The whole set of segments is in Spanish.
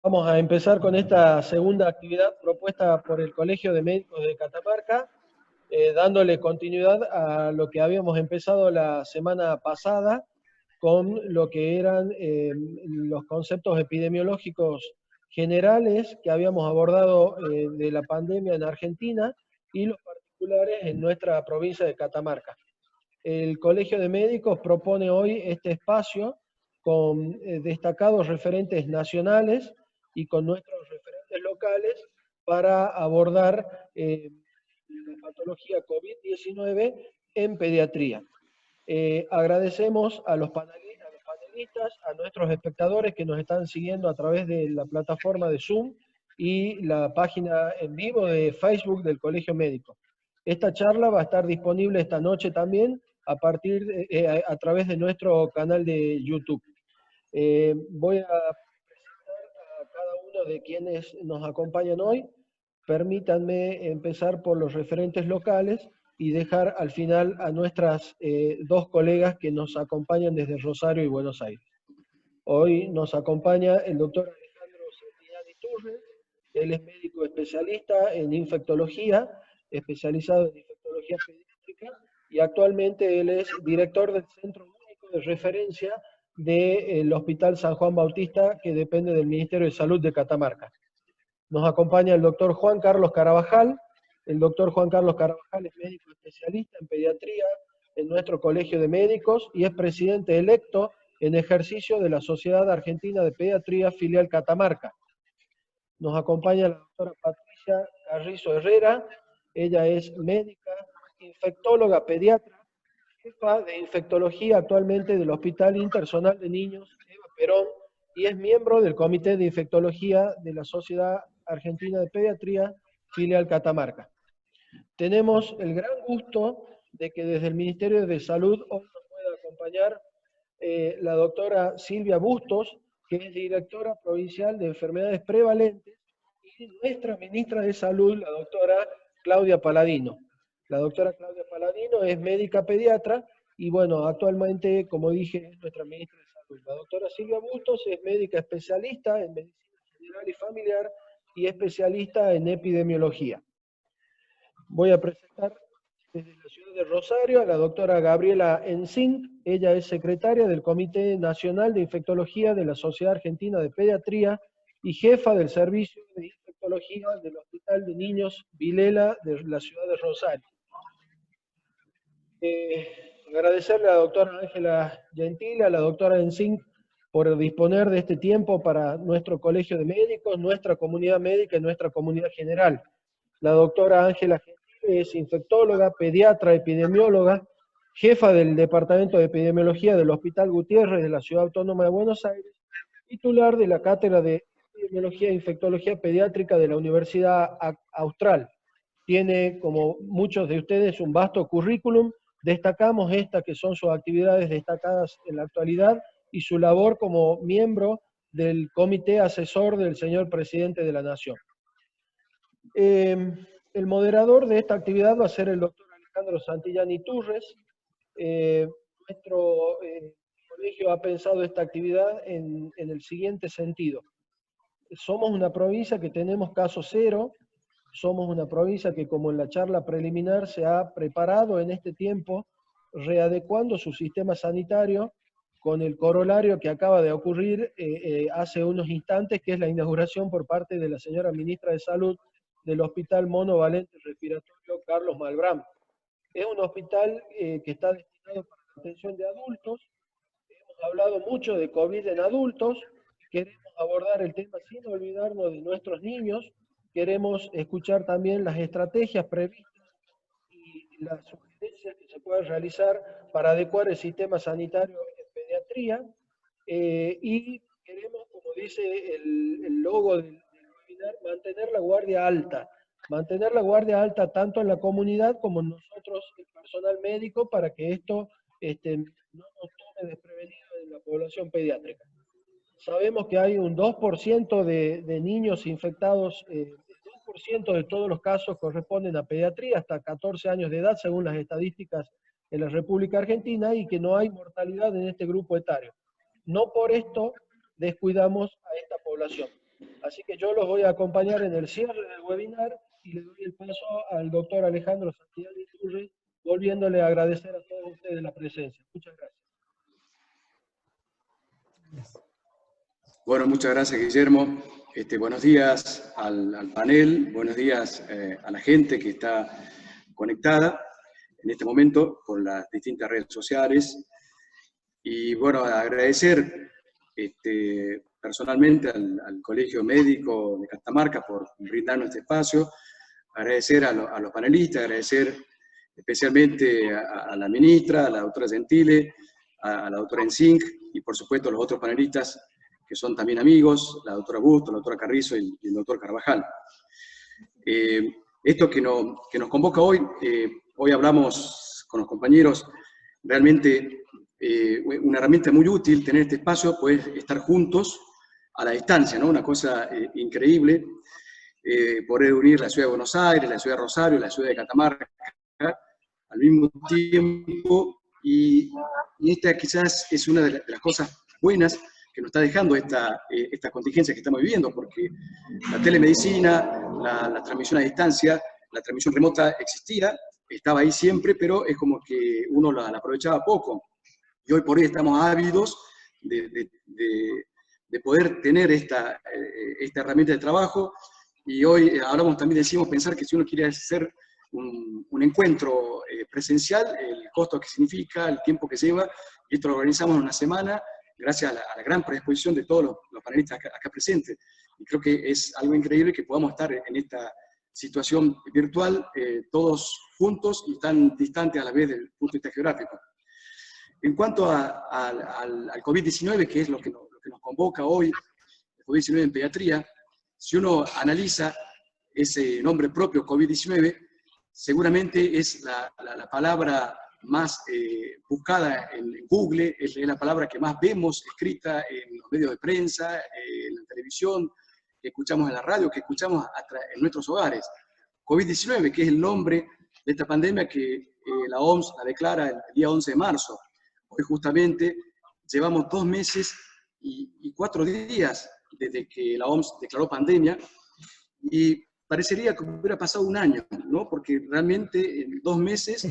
Vamos a empezar con esta segunda actividad propuesta por el Colegio de Médicos de Catamarca, dándole continuidad a lo que habíamos empezado la semana pasada con lo que eran los conceptos epidemiológicos generales que habíamos abordado de la pandemia en Argentina y los particulares en nuestra provincia de Catamarca. El Colegio de Médicos propone hoy este espacio con destacados referentes nacionales y con nuestros referentes locales para abordar la patología COVID-19 en pediatría. Agradecemos a los panelistas, a nuestros espectadores que nos están siguiendo a través de la plataforma de Zoom y la página en vivo de Facebook del Colegio Médico. Esta charla va a estar disponible esta noche también a través de nuestro canal de YouTube. Voy a presentar a cada uno de quienes nos acompañan hoy. Permítanme empezar por los referentes locales y dejar al final a nuestras dos colegas que nos acompañan desde Rosario y Buenos Aires. Hoy nos acompaña el doctor Alejandro Santillán Iturres. Él es médico especialista en infectología, especializado en infectología pediátrica, y actualmente él es director del Centro Único de Referencia del Hospital San Juan Bautista, que depende del Ministerio de Salud de Catamarca. Nos acompaña el doctor Juan Carlos Carabajal. El doctor Juan Carlos Carabajal es médico especialista en pediatría en nuestro Colegio de Médicos y es presidente electo en ejercicio de la Sociedad Argentina de Pediatría, filial Catamarca. Nos acompaña la doctora Patricia Carrizo Herrera. Ella es médica, infectóloga pediatra, jefa de infectología actualmente del Hospital Interzonal de Niños Eva Perón y es miembro del Comité de Infectología de la Sociedad Argentina de Pediatría, filial Catamarca. Tenemos el gran gusto de que desde el Ministerio de Salud hoy nos pueda acompañar la doctora Silvia Bustos, que es directora provincial de enfermedades prevalentes, y nuestra ministra de Salud, la doctora Claudia Paladino. La doctora Claudia Paladino es médica pediatra y bueno, actualmente, como dije, es nuestra ministra de Salud. La doctora Silvia Bustos es médica especialista en medicina general y familiar y especialista en epidemiología. Voy a presentar desde la ciudad de Rosario a la doctora Gabriela Enzink. Ella es secretaria del Comité Nacional de Infectología de la Sociedad Argentina de Pediatría y jefa del Servicio de Infectología del Hospital de Niños Vilela de la ciudad de Rosario. Agradecerle a la doctora Ángela Gentile, a la doctora Enzink, por disponer de este tiempo para nuestro colegio de médicos, nuestra comunidad médica y nuestra comunidad general. La doctora Ángela Gentile es infectóloga, pediatra, epidemióloga, jefa del Departamento de Epidemiología del Hospital Gutiérrez de la Ciudad Autónoma de Buenos Aires, titular de la Cátedra de Epidemiología e Infectología Pediátrica de la Universidad Austral. Tiene, como muchos de ustedes, un vasto currículum. Destacamos estas que son sus actividades destacadas en la actualidad y su labor como miembro del comité asesor del señor presidente de la Nación. El moderador de esta actividad va a ser el doctor Alejandro Santillán Iturres. Nuestro colegio ha pensado esta actividad en el siguiente sentido. Somos una provincia que tenemos caso cero, somos una provincia que, como en la charla preliminar, se ha preparado en este tiempo readecuando su sistema sanitario con el corolario que acaba de ocurrir hace unos instantes, que es la inauguración por parte de la señora ministra de Salud del Hospital Monovalente Respiratorio Carlos Malbrán. Es un hospital que está destinado para la atención de adultos. Hemos hablado mucho de COVID en adultos. Queremos abordar el tema sin olvidarnos de nuestros niños. Queremos escuchar también las estrategias previstas y las sugerencias que se pueden realizar para adecuar el sistema sanitario en pediatría. Y queremos, como dice el logo del webinar, mantener la guardia alta. Mantener la guardia alta tanto en la comunidad como en nosotros, el personal médico, para que esto no nos tome desprevenido en la población pediátrica. Sabemos que hay un 2% de niños infectados, el 2% de todos los casos corresponden a pediatría hasta 14 años de edad, según las estadísticas en la República Argentina, y que no hay mortalidad en este grupo etario. No por esto descuidamos a esta población. Así que yo los voy a acompañar en el cierre del webinar y le doy el paso al doctor Alejandro Santiago Iturri, volviéndole a agradecer a todos ustedes la presencia. Muchas gracias. Bueno, muchas gracias, Guillermo. Buenos días al panel, buenos días a la gente que está conectada en este momento por las distintas redes sociales. Y bueno, agradecer personalmente al Colegio Médico de Catamarca por brindarnos este espacio, agradecer a los panelistas, agradecer especialmente a la ministra, a la doctora Gentile, a la doctora Ensink y por supuesto a los otros panelistas que son también amigos, la doctora Busto, la doctora Carrizo y el doctor Carvajal. Esto que nos convoca hoy, hoy hablamos con los compañeros, realmente una herramienta muy útil tener este espacio, poder estar juntos a la distancia, ¿no? Una cosa increíble, poder unir la ciudad de Buenos Aires, la ciudad de Rosario, la ciudad de Catamarca, al mismo tiempo, y esta quizás es una de las cosas buenas que nos está dejando esta contingencia que estamos viviendo, porque la telemedicina, la transmisión a distancia, la transmisión remota existía, estaba ahí siempre, pero es como que uno la aprovechaba poco. Y hoy por hoy estamos ávidos de poder tener esta herramienta de trabajo, y hoy hablamos también, decimos, pensar que si uno quiere hacer un encuentro presencial, el costo que significa, el tiempo que lleva, y esto lo organizamos en una semana, gracias a la gran predisposición de todos los panelistas acá presentes. Y creo que es algo increíble que podamos estar en esta situación virtual, todos juntos y tan distantes a la vez del punto de vista geográfico. En cuanto al COVID-19, que es lo que nos convoca hoy, el COVID-19 en pediatría, si uno analiza ese nombre propio, COVID-19, seguramente es la palabra más buscada en Google, es la palabra que más vemos escrita en los medios de prensa, en la televisión, que escuchamos en la radio, que escuchamos en nuestros hogares. COVID-19, que es el nombre de esta pandemia que la OMS la declara el día 11 de marzo. Hoy justamente llevamos 2 meses y 4 días desde que la OMS declaró pandemia, y parecería que hubiera pasado un año, ¿no? Porque realmente en 2 meses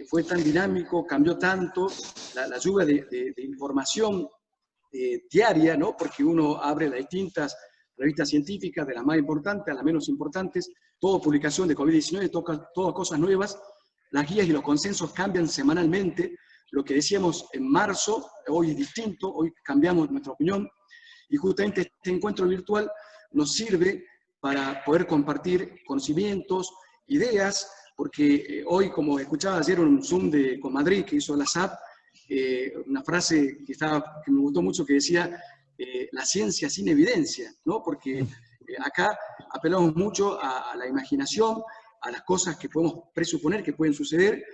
fue tan dinámico, cambió tanto la lluvia de información diaria, ¿no? Porque uno abre las distintas revistas científicas, de las más importantes a las menos importantes, toda publicación de COVID-19, todas cosas nuevas, las guías y los consensos cambian semanalmente. Lo que decíamos en marzo, hoy es distinto, hoy cambiamos nuestra opinión, y justamente este encuentro virtual nos sirve para poder compartir conocimientos, ideas, porque hoy, como escuchaba ayer en un Zoom con Madrid que hizo la SAP, una frase que me gustó mucho que decía, la ciencia sin evidencia, ¿no? Porque acá apelamos mucho a la imaginación, a las cosas que podemos presuponer que pueden suceder,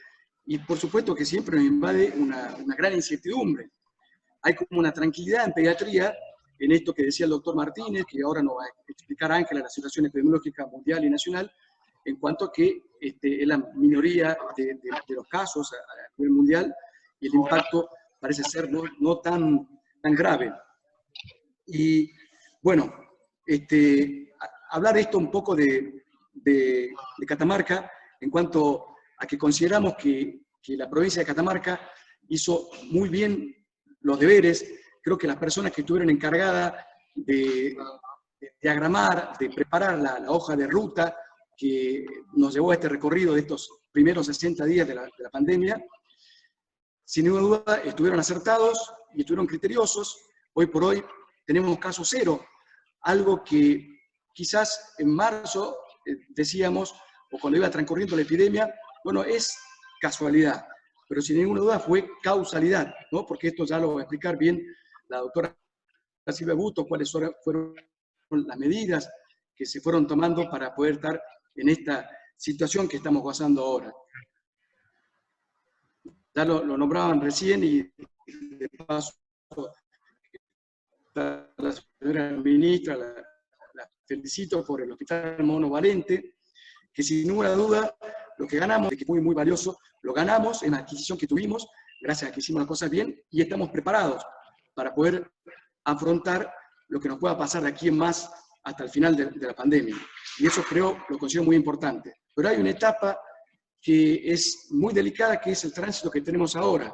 y por supuesto que siempre nos invade una gran incertidumbre. Hay como una tranquilidad en pediatría, en esto que decía el doctor Martínez, que ahora nos va a explicar Ángela la situación epidemiológica mundial y nacional, en cuanto a que es la minoría de los casos a nivel mundial, y el impacto parece ser no tan grave. Y bueno, hablar esto un poco de Catamarca, en cuanto a que consideramos que la provincia de Catamarca hizo muy bien los deberes. Creo que las personas que estuvieron encargadas de diagramar, de preparar la hoja de ruta que nos llevó a este recorrido de estos primeros 60 días de la pandemia, sin ninguna duda estuvieron acertados y estuvieron criteriosos. Hoy por hoy tenemos caso cero, algo que quizás en marzo decíamos, o cuando iba transcurriendo la epidemia, bueno, es casualidad, pero sin ninguna duda fue causalidad, ¿no? Porque esto ya lo va a explicar bien la doctora Silvia Busto, cuáles fueron las medidas que se fueron tomando para poder estar en esta situación que estamos pasando ahora. Ya lo nombraban recién, y de paso la señora ministra, la felicito por el hospital monovalente, que sin ninguna duda lo que ganamos, que es muy, muy valioso, lo ganamos en la adquisición que tuvimos, gracias a que hicimos las cosas bien, y estamos preparados para poder afrontar lo que nos pueda pasar de aquí en más hasta el final de la pandemia. Y eso lo considero muy importante. Pero hay una etapa que es muy delicada, que es el tránsito que tenemos ahora.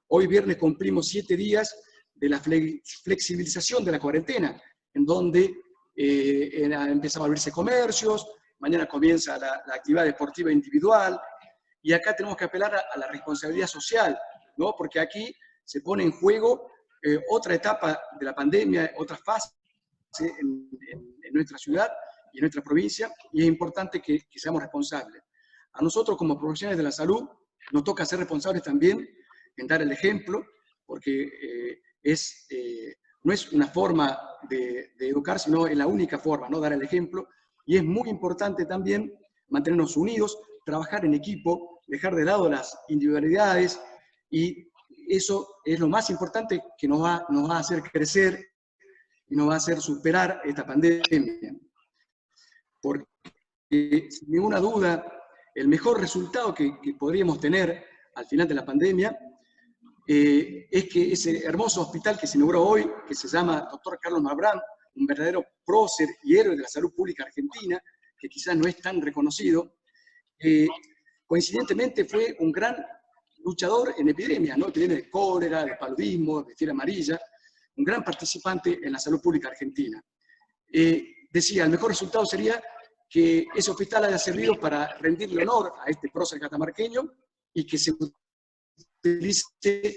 Hoy viernes cumplimos 7 días de la flexibilización de la cuarentena, en donde empezaba a abrirse comercios, mañana comienza la actividad deportiva individual, y acá tenemos que apelar a la responsabilidad social, ¿no? Porque aquí se pone en juego otra etapa de la pandemia, otra fase en nuestra ciudad y en nuestra provincia, y es importante que seamos responsables. A nosotros como profesionales de la salud nos toca ser responsables también en dar el ejemplo, porque no es una forma de educar, sino es la única forma, ¿no? Dar el ejemplo. Y es muy importante también mantenernos unidos, trabajar en equipo, dejar de lado las individualidades, y eso es lo más importante que nos va a hacer crecer y nos va a hacer superar esta pandemia. Porque, sin ninguna duda, el mejor resultado que podríamos tener al final de la pandemia es que ese hermoso hospital que se inauguró hoy, que se llama Dr. Carlos Malbrán, un verdadero prócer y héroe de la salud pública argentina, que quizás no es tan reconocido, coincidentemente fue un gran luchador en epidemias, ¿no? Epidemia de cólera, de paludismo, de fiebre amarilla, un gran participante en la salud pública argentina. Decía, el mejor resultado sería que ese hospital haya servido para rendirle honor a este prócer catamarqueño y que se utilice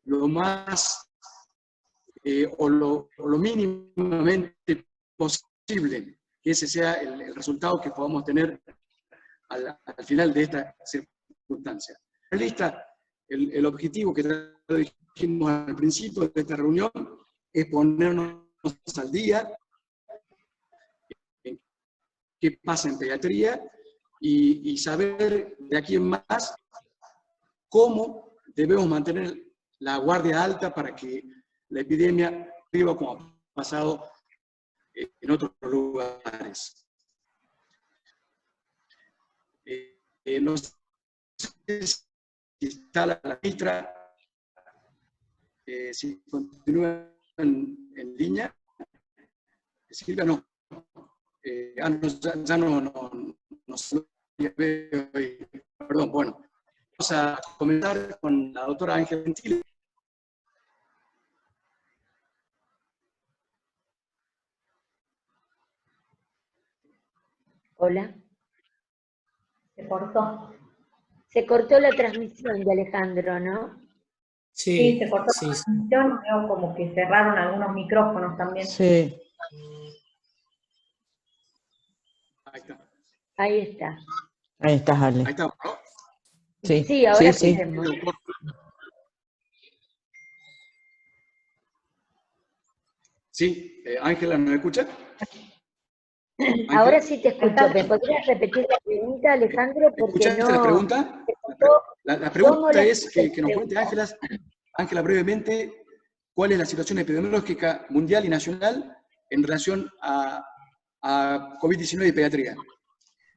lo más o lo mínimamente posible, que ese sea el resultado que podamos tener al final de esta circunstancia. Lista, el objetivo que dijimos al principio de esta reunión es ponernos al día en qué pasa en pediatría y saber de aquí en más cómo debemos mantener la guardia alta para que la epidemia viva como ha pasado en otros lugares. No sé si está la ministra, si continúa en línea. Silvia, no. Ya no se ve hoy. Perdón, bueno. Vamos a comenzar con la doctora Ángela Gentile. Hola. Se cortó. Se cortó la transmisión de Alejandro, ¿no? Sí, se cortó la transmisión, veo como que cerraron algunos micrófonos también. Sí. Ahí está. Ahí está. Ahí está, Ale. Ahí está, ¿no? Sí, Sí, ahora sí. podemos. Sí, Ángela, ¿nos escucha? Ahora sí te escucho. ¿Me podrías repetir la pregunta, Alejandro? Porque ¿Escuchaste no... la pregunta? La pregunta es que nos cuente Ángela brevemente cuál es la situación epidemiológica mundial y nacional en relación a COVID-19 y pediatría.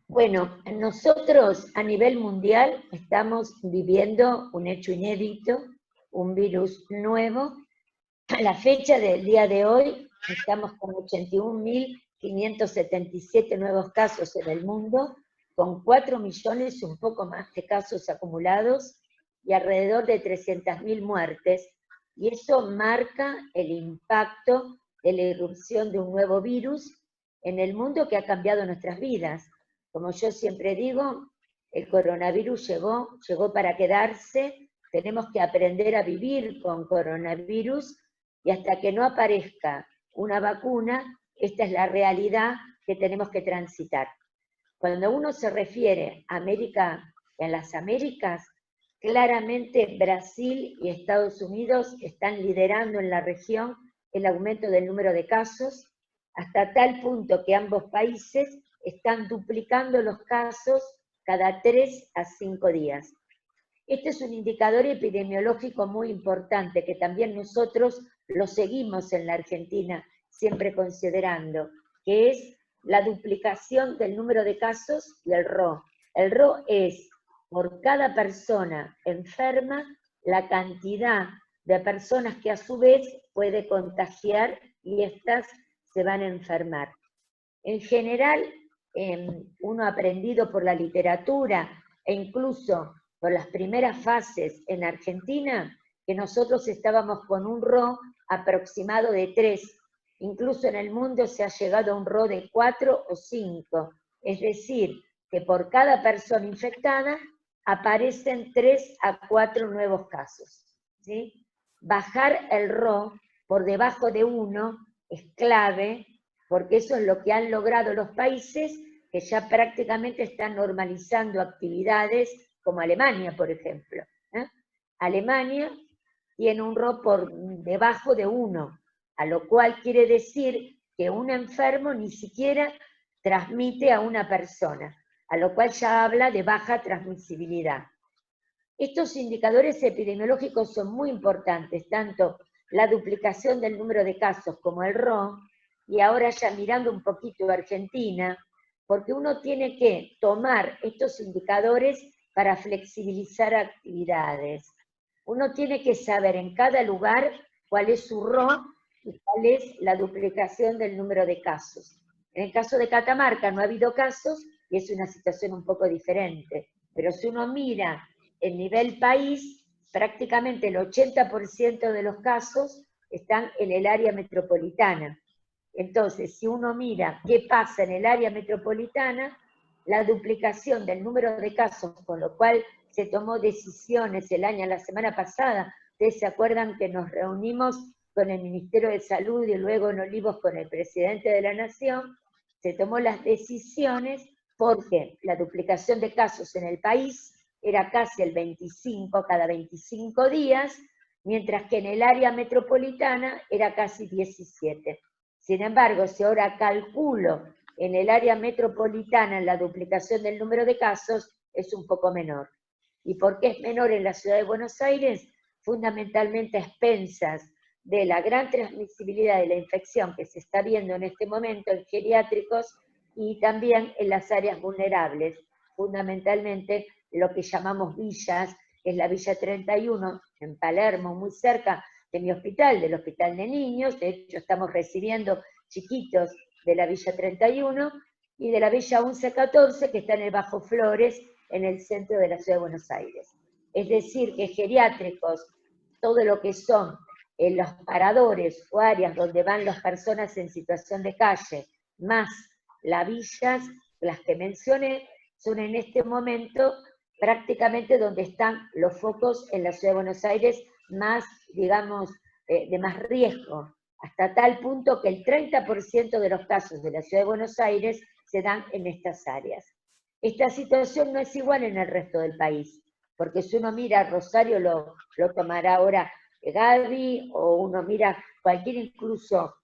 Bueno, nosotros a nivel mundial estamos viviendo un hecho inédito, un virus nuevo. A la fecha del día de hoy estamos con 81.577 nuevos casos en el mundo, con 4 millones, un poco más de casos acumulados y alrededor de 300.000 muertes. Y eso marca el impacto de la irrupción de un nuevo virus en el mundo que ha cambiado nuestras vidas. Como yo siempre digo, el coronavirus llegó para quedarse, tenemos que aprender a vivir con coronavirus y hasta que no aparezca una vacuna, esta es la realidad que tenemos que transitar. Cuando uno se refiere a América, en las Américas, claramente Brasil y Estados Unidos están liderando en la región el aumento del número de casos, hasta tal punto que ambos países están duplicando los casos cada 3 a 5 días. Este es un indicador epidemiológico muy importante que también nosotros lo seguimos en la Argentina, siempre considerando, que es la duplicación del número de casos y el RO. El RO es, por cada persona enferma, la cantidad de personas que a su vez puede contagiar y estas se van a enfermar. En general, uno ha aprendido por la literatura e incluso por las primeras fases en Argentina, que nosotros estábamos con un RO aproximado de 3. Incluso en el mundo se ha llegado a un RO de 4 o 5. Es decir, que por cada persona infectada aparecen 3 a 4 nuevos casos, ¿sí? Bajar el RO por debajo de 1 es clave, porque eso es lo que han logrado los países que ya prácticamente están normalizando actividades, como Alemania, por ejemplo. Alemania tiene un RO por debajo de 1, a lo cual quiere decir que un enfermo ni siquiera transmite a una persona, a lo cual ya habla de baja transmisibilidad. Estos indicadores epidemiológicos son muy importantes, tanto la duplicación del número de casos como el RO, y ahora ya mirando un poquito a Argentina, porque uno tiene que tomar estos indicadores para flexibilizar actividades. Uno tiene que saber en cada lugar cuál es su RO y cuál es la duplicación del número de casos. En el caso de Catamarca no ha habido casos y es una situación un poco diferente, pero si uno mira el nivel país, prácticamente el 80% de los casos están en el área metropolitana. Entonces, si uno mira qué pasa en el área metropolitana, la duplicación del número de casos, con lo cual se tomó decisiones la semana pasada, ustedes se acuerdan que nos reunimos con el Ministerio de Salud y luego en Olivos con el Presidente de la Nación, se tomó las decisiones porque la duplicación de casos en el país era casi el 25 cada 25 días, mientras que en el área metropolitana era casi 17. Sin embargo, si ahora calculo en el área metropolitana la duplicación del número de casos, es un poco menor. ¿Y por qué es menor en la ciudad de Buenos Aires? Fundamentalmente a expensas de la gran transmisibilidad de la infección que se está viendo en este momento en geriátricos y también en las áreas vulnerables, fundamentalmente lo que llamamos villas, que es la Villa 31, en Palermo, muy cerca de mi hospital, del Hospital de Niños. De hecho estamos recibiendo chiquitos de la Villa 31, y de la Villa 1114, que está en el Bajo Flores, en el centro de la ciudad de Buenos Aires. Es decir, que geriátricos, todo lo que son los paradores o áreas donde van las personas en situación de calle, más las villas, las que mencioné, son en este momento prácticamente donde están los focos en la ciudad de Buenos Aires más, digamos, de más riesgo, hasta tal punto que el 30% de los casos de la ciudad de Buenos Aires se dan en estas áreas. Esta situación no es igual en el resto del país, porque si uno mira Rosario, lo tomará ahora Gaby, o uno mira cualquier incluso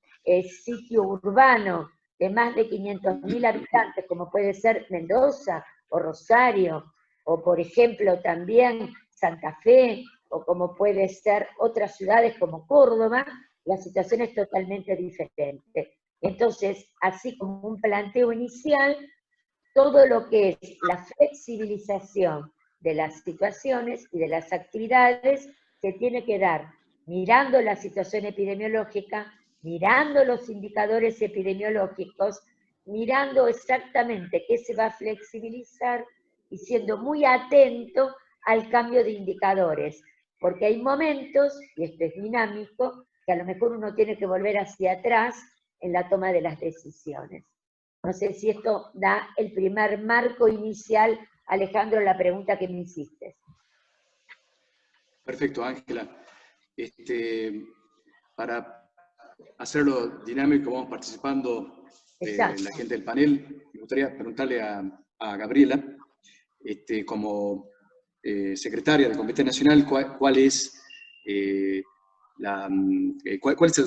sitio urbano de más de 500.000 habitantes, como puede ser Mendoza o Rosario, o por ejemplo también Santa Fe, o como puede ser otras ciudades como Córdoba, la situación es totalmente diferente. Entonces, así como un planteo inicial, todo lo que es la flexibilización de las situaciones y de las actividades se tiene que dar mirando la situación epidemiológica, mirando los indicadores epidemiológicos, mirando exactamente qué se va a flexibilizar y siendo muy atento al cambio de indicadores, porque hay momentos, y esto es dinámico, que a lo mejor uno tiene que volver hacia atrás en la toma de las decisiones. No sé si esto da el primer marco inicial, Alejandro, la pregunta que me hiciste. Perfecto, Ángela. Para hacerlo dinámico, vamos participando la gente del panel. Me gustaría preguntarle a Gabriela, como secretaria del Comité Nacional, cuál es el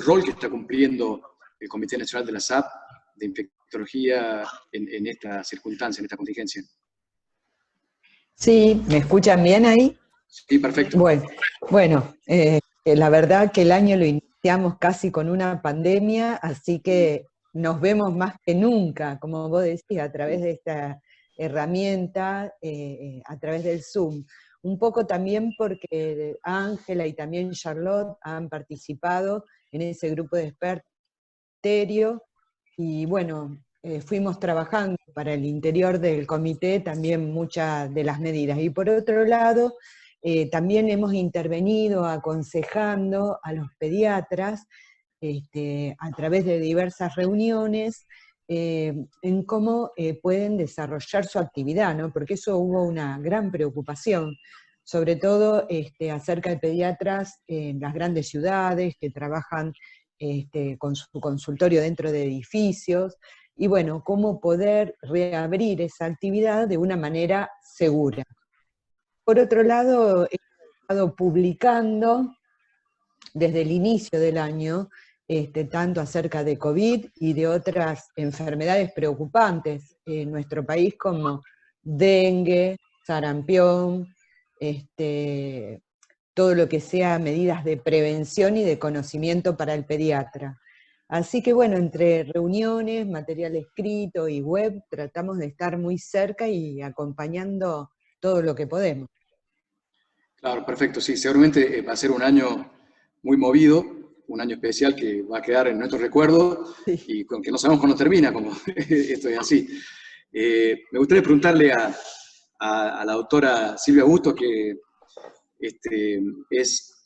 rol que está cumpliendo el Comité Nacional de la SAP de infectología en esta circunstancia, en esta contingencia. Sí, ¿me escuchan bien ahí? Sí, perfecto. Bueno, la verdad que el año lo iniciamos casi con una pandemia, así que nos vemos más que nunca, como vos decís, a través de esta herramienta, a través del Zoom. Un poco también porque Ángela y también Charlotte han participado en ese grupo de expertos, y bueno, fuimos trabajando para el interior del comité también muchas de las medidas. Y por otro lado, también hemos intervenido aconsejando a los pediatras a través de diversas reuniones en cómo pueden desarrollar su actividad, ¿no? Porque eso hubo una gran preocupación, sobre todo acerca de pediatras en las grandes ciudades que trabajan con su consultorio dentro de edificios, y bueno, cómo poder reabrir esa actividad de una manera segura. Por otro lado, he estado publicando desde el inicio del año, tanto acerca de COVID y de otras enfermedades preocupantes en nuestro país como dengue, sarampión, todo lo que sea medidas de prevención y de conocimiento para el pediatra. Así que bueno, entre reuniones, material escrito y web, tratamos de estar muy cerca y acompañando todo lo que podemos. Claro, perfecto, sí, seguramente va a ser un año muy movido, un año especial que va a quedar en nuestro recuerdo, sí, y con que no sabemos cuándo termina, como esto es así. Me gustaría preguntarle a la doctora Silvia Bustos, que es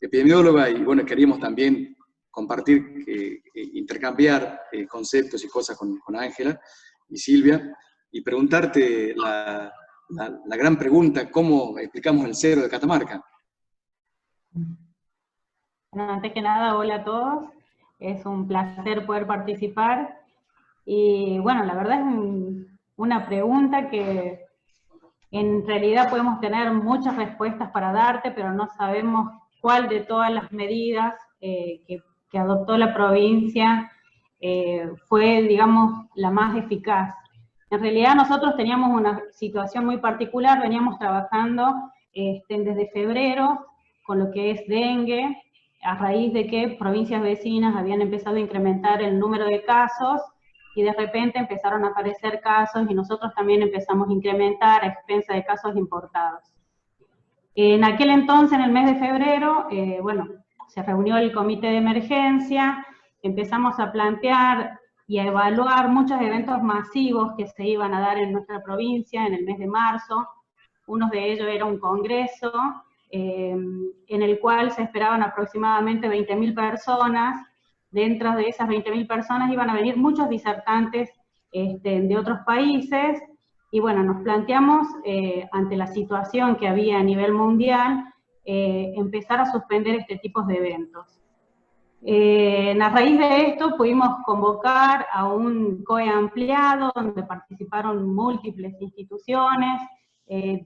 epidemióloga, y bueno, queríamos también compartir, intercambiar conceptos y cosas con Ángela y Silvia, y preguntarte la gran pregunta: ¿cómo explicamos el cero de Catamarca? Bueno, antes que nada, hola a todos, es un placer poder participar, y bueno, la verdad es una pregunta que en realidad podemos tener muchas respuestas para darte, pero no sabemos cuál de todas las medidas que adoptó la provincia fue, digamos, la más eficaz. En realidad nosotros teníamos una situación muy particular, veníamos trabajando desde febrero con lo que es dengue, a raíz de que provincias vecinas habían empezado a incrementar el número de casos, y de repente empezaron a aparecer casos, y nosotros también empezamos a incrementar a expensa de casos importados. En aquel entonces, en el mes de febrero, bueno, se reunió el comité de emergencia, empezamos a plantear y a evaluar muchos eventos masivos que se iban a dar en nuestra provincia en el mes de marzo. Uno de ellos era un congreso, en el cual se esperaban aproximadamente 20.000 personas. Dentro de esas 20.000 personas iban a venir muchos disertantes de otros países, y bueno, nos planteamos, ante la situación que había a nivel mundial, empezar a suspender este tipo de eventos. A raíz de esto pudimos convocar a un COE ampliado, donde participaron múltiples instituciones,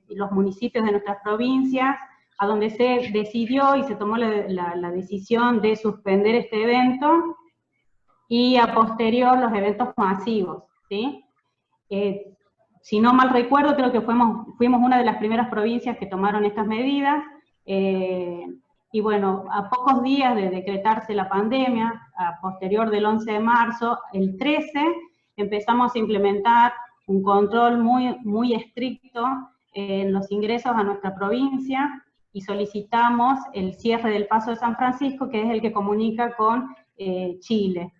los municipios de nuestras provincias, a donde se decidió y se tomó la decisión de suspender este evento, y a posterior los eventos masivos, ¿sí? Si no mal recuerdo, creo que fuimos una de las primeras provincias que tomaron estas medidas, y bueno, a pocos días de decretarse la pandemia, a posterior del 11 de marzo, el 13, empezamos a implementar un control muy, muy estricto en los ingresos a nuestra provincia, y solicitamos el cierre del Paso de San Francisco, que es el que comunica con Chile.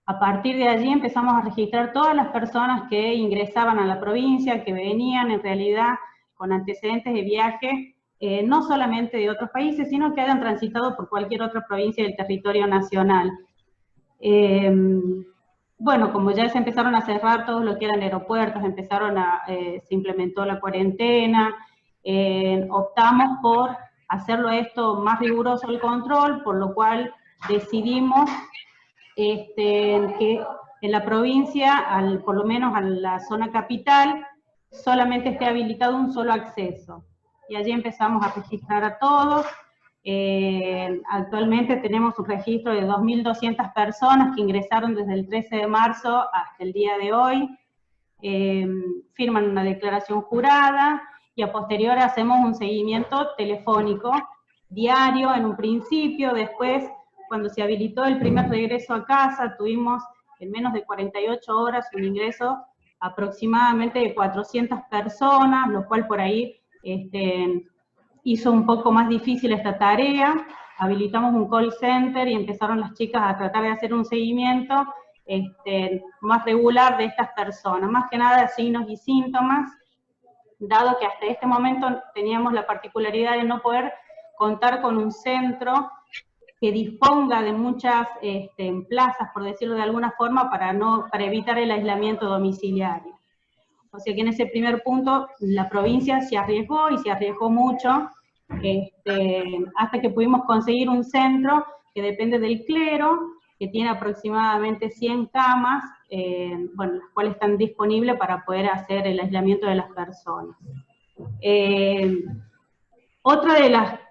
A partir de allí empezamos a registrar todas las personas que ingresaban a la provincia, que venían en realidad con antecedentes de viaje, no solamente de otros países, sino que hayan transitado por cualquier otra provincia del territorio nacional. Bueno, como ya se empezaron a cerrar todo lo que eran aeropuertos, se implementó la cuarentena, optamos por hacerlo esto más riguroso el control, por lo cual decidimos que en la provincia, por lo menos a la zona capital, solamente esté habilitado un solo acceso. Y allí empezamos a registrar a todos. Actualmente tenemos un registro de 2.200 personas que ingresaron desde el 13 de marzo hasta el día de hoy. Firman una declaración jurada, y a posterior hacemos un seguimiento telefónico diario en un principio. Después, cuando se habilitó el primer regreso a casa, tuvimos en menos de 48 horas un ingreso aproximadamente de 400 personas, lo cual por ahí hizo un poco más difícil esta tarea. Habilitamos un call center y empezaron las chicas a tratar de hacer un seguimiento, más regular de estas personas, más que nada signos y síntomas, dado que hasta este momento teníamos la particularidad de no poder contar con un centro que disponga de muchas plazas, por decirlo de alguna forma, para evitar el aislamiento domiciliario. O sea que en ese primer punto la provincia se arriesgó, y se arriesgó mucho, hasta que pudimos conseguir un centro que depende del clero, que tiene aproximadamente 100 camas, las cuales están disponibles para poder hacer el aislamiento de las personas. Otra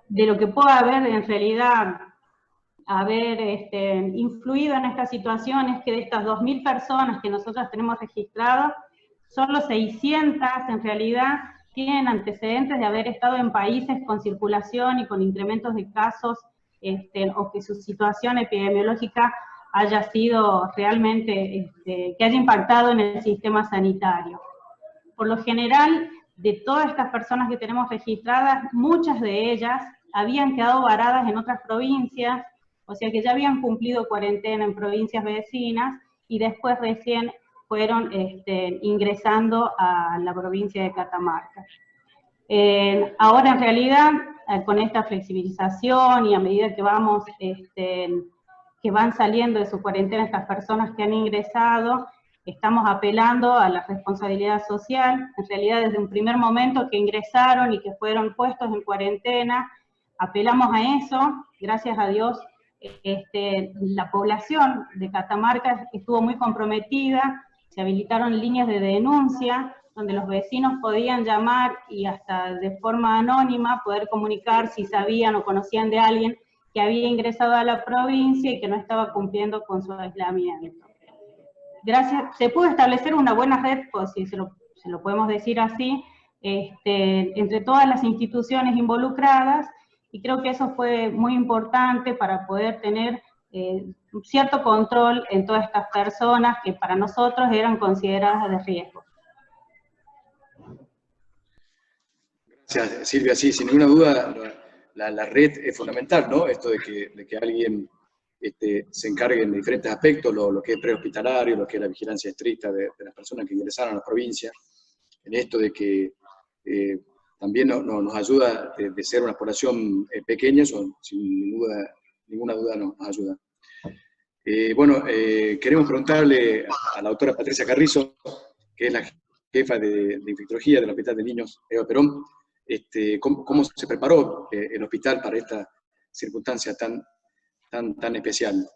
de lo que puede haber en realidad influido en esta situación es que de estas 2.000 personas que nosotros tenemos registradas, solo 600 en realidad tienen antecedentes de haber estado en países con circulación y con incrementos de casos, o que su situación epidemiológica haya sido realmente, que haya impactado en el sistema sanitario. Por lo general, de todas estas personas que tenemos registradas, muchas de ellas habían quedado varadas en otras provincias, o sea que ya habían cumplido cuarentena en provincias vecinas, y después recién fueron ingresando a la provincia de Catamarca. Ahora en realidad, con esta flexibilización y a medida que vamos, que van saliendo de su cuarentena estas personas que han ingresado, estamos apelando a la responsabilidad social. En realidad desde un primer momento que ingresaron y que fueron puestos en cuarentena, apelamos a eso. Gracias a Dios, la población de Catamarca estuvo muy comprometida, se habilitaron líneas de denuncia, donde los vecinos podían llamar y hasta de forma anónima poder comunicar si sabían o conocían de alguien que había ingresado a la provincia y que no estaba cumpliendo con su aislamiento. Se pudo establecer una buena red, pues, si se lo podemos decir así, entre todas las instituciones involucradas, y creo que eso fue muy importante para poder tener un cierto control en todas estas personas que para nosotros eran consideradas de riesgo. Gracias, Silvia. Sí, sin ninguna duda, la red es fundamental, ¿no? Esto de que alguien se encargue en diferentes aspectos, lo que es prehospitalario, lo que es la vigilancia estricta de las personas que ingresaron a la provincia, en esto de que también nos ayuda de ser una población pequeña, eso sin ninguna duda nos ayuda. Queremos preguntarle a la doctora Patricia Carrizo, que es la jefa de infectología del Hospital de Niños Eva Perón, cómo se preparó el hospital para esta circunstancia tan especial.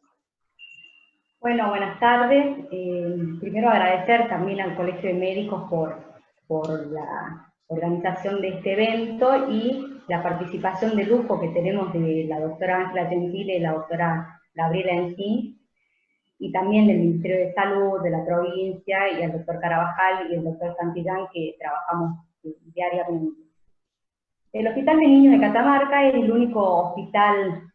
Bueno, buenas tardes. Primero agradecer también al Colegio de Médicos por la organización de este evento y la participación de lujo que tenemos de la doctora Ángela Gentile y la doctora Gabriela Encín, y también del Ministerio de Salud, de la provincia, y al doctor Carabajal y el doctor Santillán, que trabajamos diariamente. El Hospital de Niños de Catamarca es el único hospital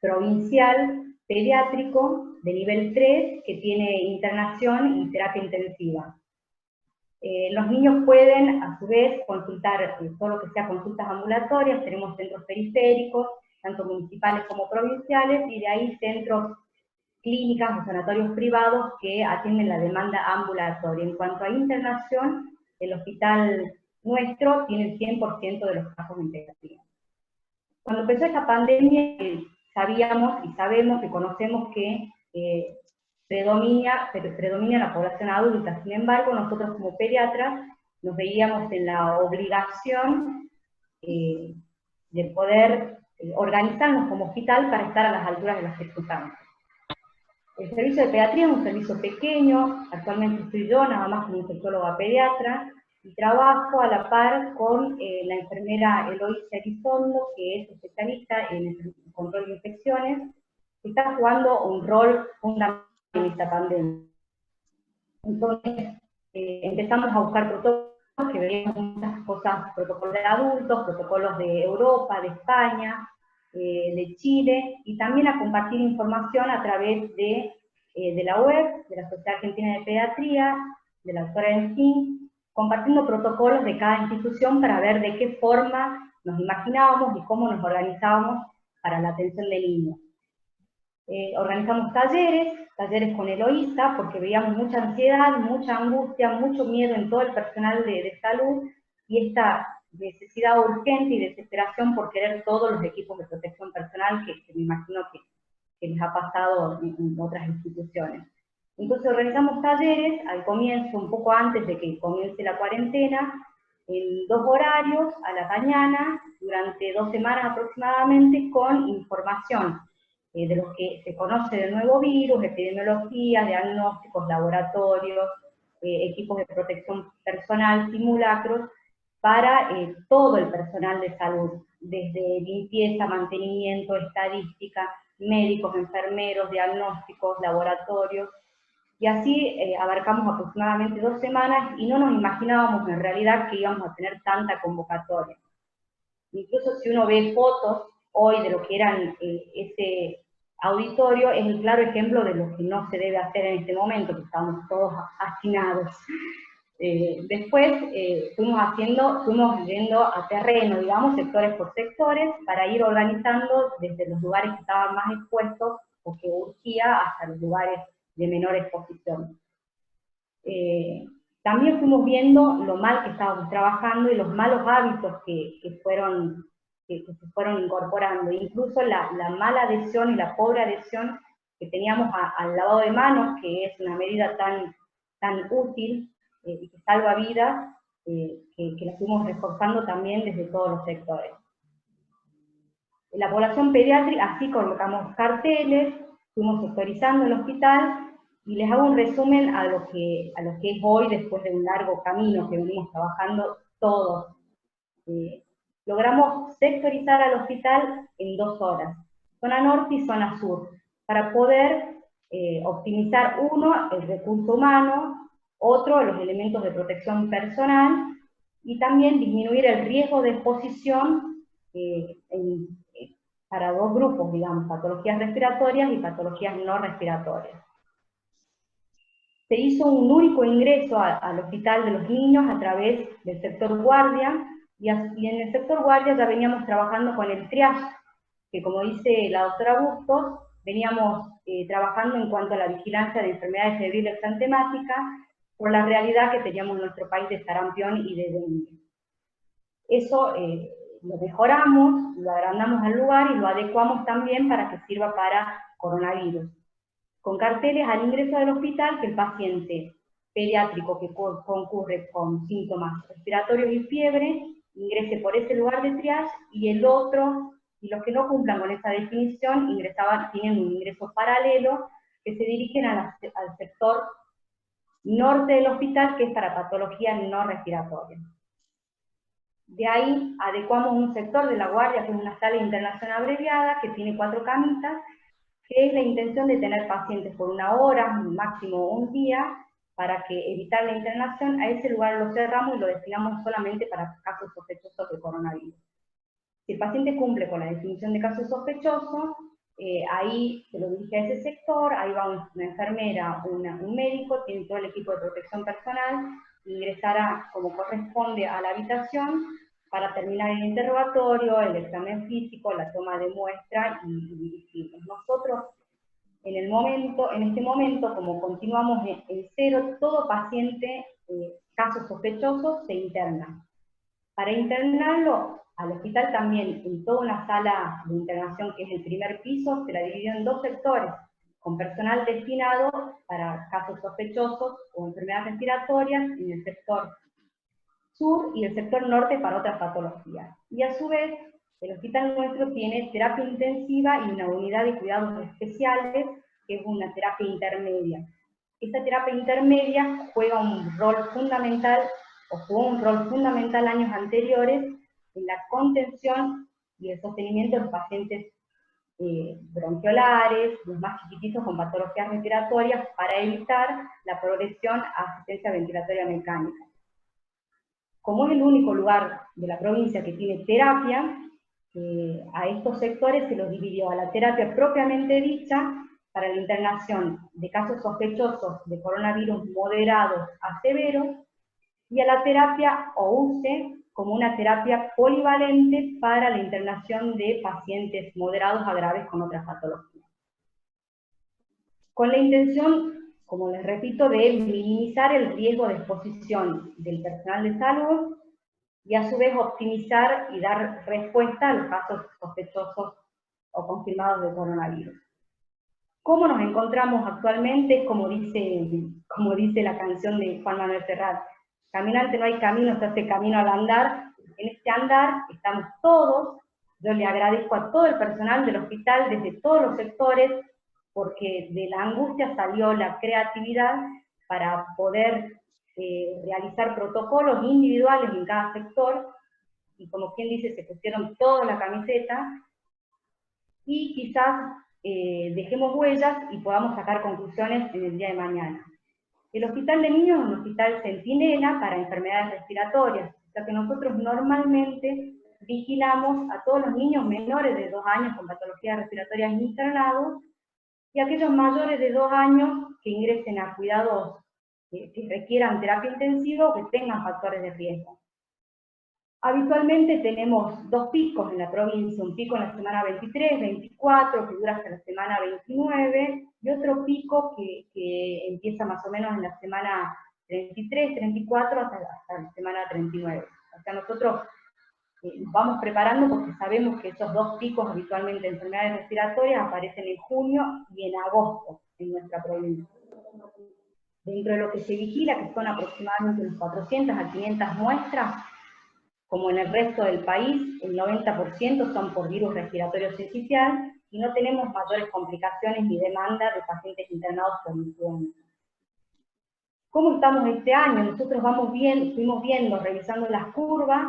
provincial pediátrico de nivel 3 que tiene internación y terapia intensiva. Los niños pueden, a su vez, consultar todo lo que sea consultas ambulatorias. Tenemos centros periféricos, tanto municipales como provinciales, y de ahí centros clínicas o sanatorios privados que atienden la demanda ambulatoria. En cuanto a internación, el hospital nuestro tiene el 100% de los casos de integración. Cuando empezó esta pandemia, sabíamos y sabemos y conocemos que predomina la población adulta. Sin embargo, nosotros como pediatras nos veíamos en la obligación de poder organizarnos como hospital para estar a las alturas de las circunstancias. El servicio de pediatría es un servicio pequeño. Actualmente estoy yo nada más como infectóloga pediatra, y trabajo a la par con la enfermera Eloísa Elizondo, que es especialista en el control de infecciones, que está jugando un rol fundamental en esta pandemia. Entonces, empezamos a buscar protocolos, que veíamos muchas cosas, protocolos de adultos, protocolos de Europa, de España, de Chile, y también a compartir información a través de la web, de la Sociedad Argentina de Pediatría, de la doctora Encín, compartiendo protocolos de cada institución para ver de qué forma nos imaginábamos y cómo nos organizábamos para la atención de niños. Organizamos talleres talleres con Eloísa, porque veíamos mucha ansiedad, mucha angustia, mucho miedo en todo el personal de salud, y esta necesidad urgente y desesperación por querer todos los equipos de protección personal que me imagino que les ha pasado en otras instituciones. Entonces organizamos talleres al comienzo, un poco antes de que comience la cuarentena, en 2 horarios, a la mañana, durante 2 semanas aproximadamente, con información de lo que se conoce del nuevo virus, epidemiología, diagnósticos, laboratorios, equipos de protección personal, simulacros, para todo el personal de salud, desde limpieza, mantenimiento, estadística, médicos, enfermeros, diagnósticos, laboratorios, y así abarcamos aproximadamente 2 semanas y no nos imaginábamos en realidad que íbamos a tener tanta convocatoria. Incluso si uno ve fotos hoy de lo que eran ese auditorio, es el claro ejemplo de lo que no se debe hacer en este momento, que estamos todos hacinados. Después fuimos yendo a terreno, digamos, sectores por sectores, para ir organizando desde los lugares que estaban más expuestos o que urgía hasta los lugares de menor exposición. También fuimos viendo lo mal que estábamos trabajando y los malos hábitos que se fueron incorporando, incluso la mala adhesión y la pobre adhesión que teníamos al lavado de manos, que es una medida tan útil y que salva vidas, que la fuimos reforzando también desde todos los sectores. En la población pediátrica, así colocamos carteles, fuimos sectorizando el hospital, y les hago un resumen a lo que es hoy, después de un largo camino que venimos trabajando todos. Logramos sectorizar al hospital en 2 horas, zona norte y zona sur, para poder optimizar uno, el recurso humano, otro, los elementos de protección personal, y también disminuir el riesgo de exposición para 2 grupos, digamos, patologías respiratorias y patologías no respiratorias. Se hizo un único ingreso al hospital de los niños a través del sector guardia, y en el sector guardia ya veníamos trabajando con el triage, que como dice la doctora Bustos, veníamos trabajando en cuanto a la vigilancia de enfermedades febriles exantemáticas, por la realidad que teníamos en nuestro país de sarampión y de dengue. Eso lo mejoramos, lo agrandamos al lugar y lo adecuamos también para que sirva para coronavirus, con carteles al ingreso del hospital que el paciente pediátrico que concurre con síntomas respiratorios y fiebre ingrese por ese lugar de triage, y el otro, y los que no cumplan con esa definición, tienen un ingreso paralelo que se dirigen al sector norte del hospital, que es para patología no respiratoria. De ahí adecuamos un sector de la guardia, que es una sala de internación abreviada, que tiene 4 camitas, que es la intención de tener pacientes por 1 hora, máximo un día, para que evitar la internación. A ese lugar lo cerramos y lo destinamos solamente para casos sospechosos de coronavirus. Si el paciente cumple con la definición de caso sospechoso, ahí se lo dirige a ese sector, ahí va una enfermera, un médico, tiene todo el equipo de protección personal, ingresará como corresponde a la habitación para terminar el interrogatorio, el examen físico, la toma de muestra y dirigirnos. Nosotros, en este momento, como continuamos en 0, todo paciente, casos sospechosos, se interna. Para internarlo al hospital también, en toda una sala de internación que es el primer piso, se la dividió en 2 sectores, con personal destinado para casos sospechosos o enfermedades respiratorias en el sector sur y el sector norte para otras patologías. Y a su vez, el hospital nuestro tiene terapia intensiva y una unidad de cuidados especiales, que es una terapia intermedia. Esta terapia intermedia juega un rol fundamental, o jugó un rol fundamental años anteriores, en la contención y el sostenimiento de los pacientes bronquiolares, los más chiquititos con patologías respiratorias, para evitar la progresión a asistencia ventilatoria mecánica. Como es el único lugar de la provincia que tiene terapia, a estos sectores se los dividió a la terapia propiamente dicha, para la internación de casos sospechosos de coronavirus moderados a severos, y a la terapia OUCE como una terapia polivalente para la internación de pacientes moderados a graves con otras patologías. con la intención, como les repito, de minimizar el riesgo de exposición del personal de salud y a su vez optimizar y dar respuesta a los casos sospechosos o confirmados de coronavirus. ¿Cómo nos encontramos actualmente? Como dice la canción de Juan Manuel Serrat, caminante no hay camino, se hace camino al andar. En este andar estamos todos. Yo le agradezco a todo el personal del hospital, desde todos los sectores, porque de la angustia salió la creatividad para poder realizar protocolos individuales en cada sector, y como quien dice, se pusieron toda la camiseta, y quizás dejemos huellas y podamos sacar conclusiones en el día de mañana. El hospital de niños es un hospital centinela para enfermedades respiratorias, o sea que nosotros normalmente vigilamos a todos los niños menores de 2 años con patologías respiratorias internados, y aquellos mayores de 2 años que ingresen a cuidados que requieran terapia intensiva o que tengan factores de riesgo. Habitualmente tenemos 2 picos en la provincia, un pico en la semana 23, 24, que dura hasta la semana 29, y otro pico que empieza más o menos en la semana 33, 34, hasta la semana 39. O sea, nosotros nos vamos preparando porque sabemos que esos 2 picos habitualmente de enfermedades respiratorias aparecen en junio y en agosto en nuestra provincia. Dentro de lo que se vigila, que son aproximadamente unas 400 a 500 muestras, como en el resto del país, el 90% son por virus respiratorio sincicial, y no tenemos mayores complicaciones ni demanda de pacientes internados por influenza. ¿Cómo estamos este año? Nosotros fuimos viendo, revisando las curvas,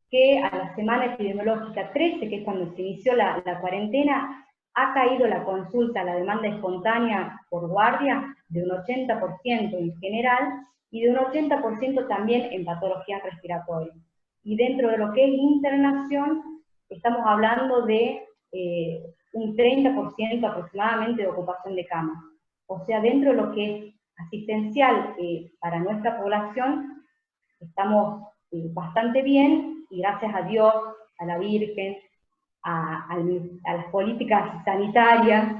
que a la semana epidemiológica 13, que es cuando se inició la cuarentena, ha caído la consulta, la demanda espontánea por guardia, de un 80% en general, y de un 80% también en patologías respiratorias. Y dentro de lo que es internación, estamos hablando de un 30% aproximadamente de ocupación de camas. O sea, dentro de lo que es asistencial para nuestra población, estamos bastante bien, y gracias a Dios, a la Virgen, a las políticas sanitarias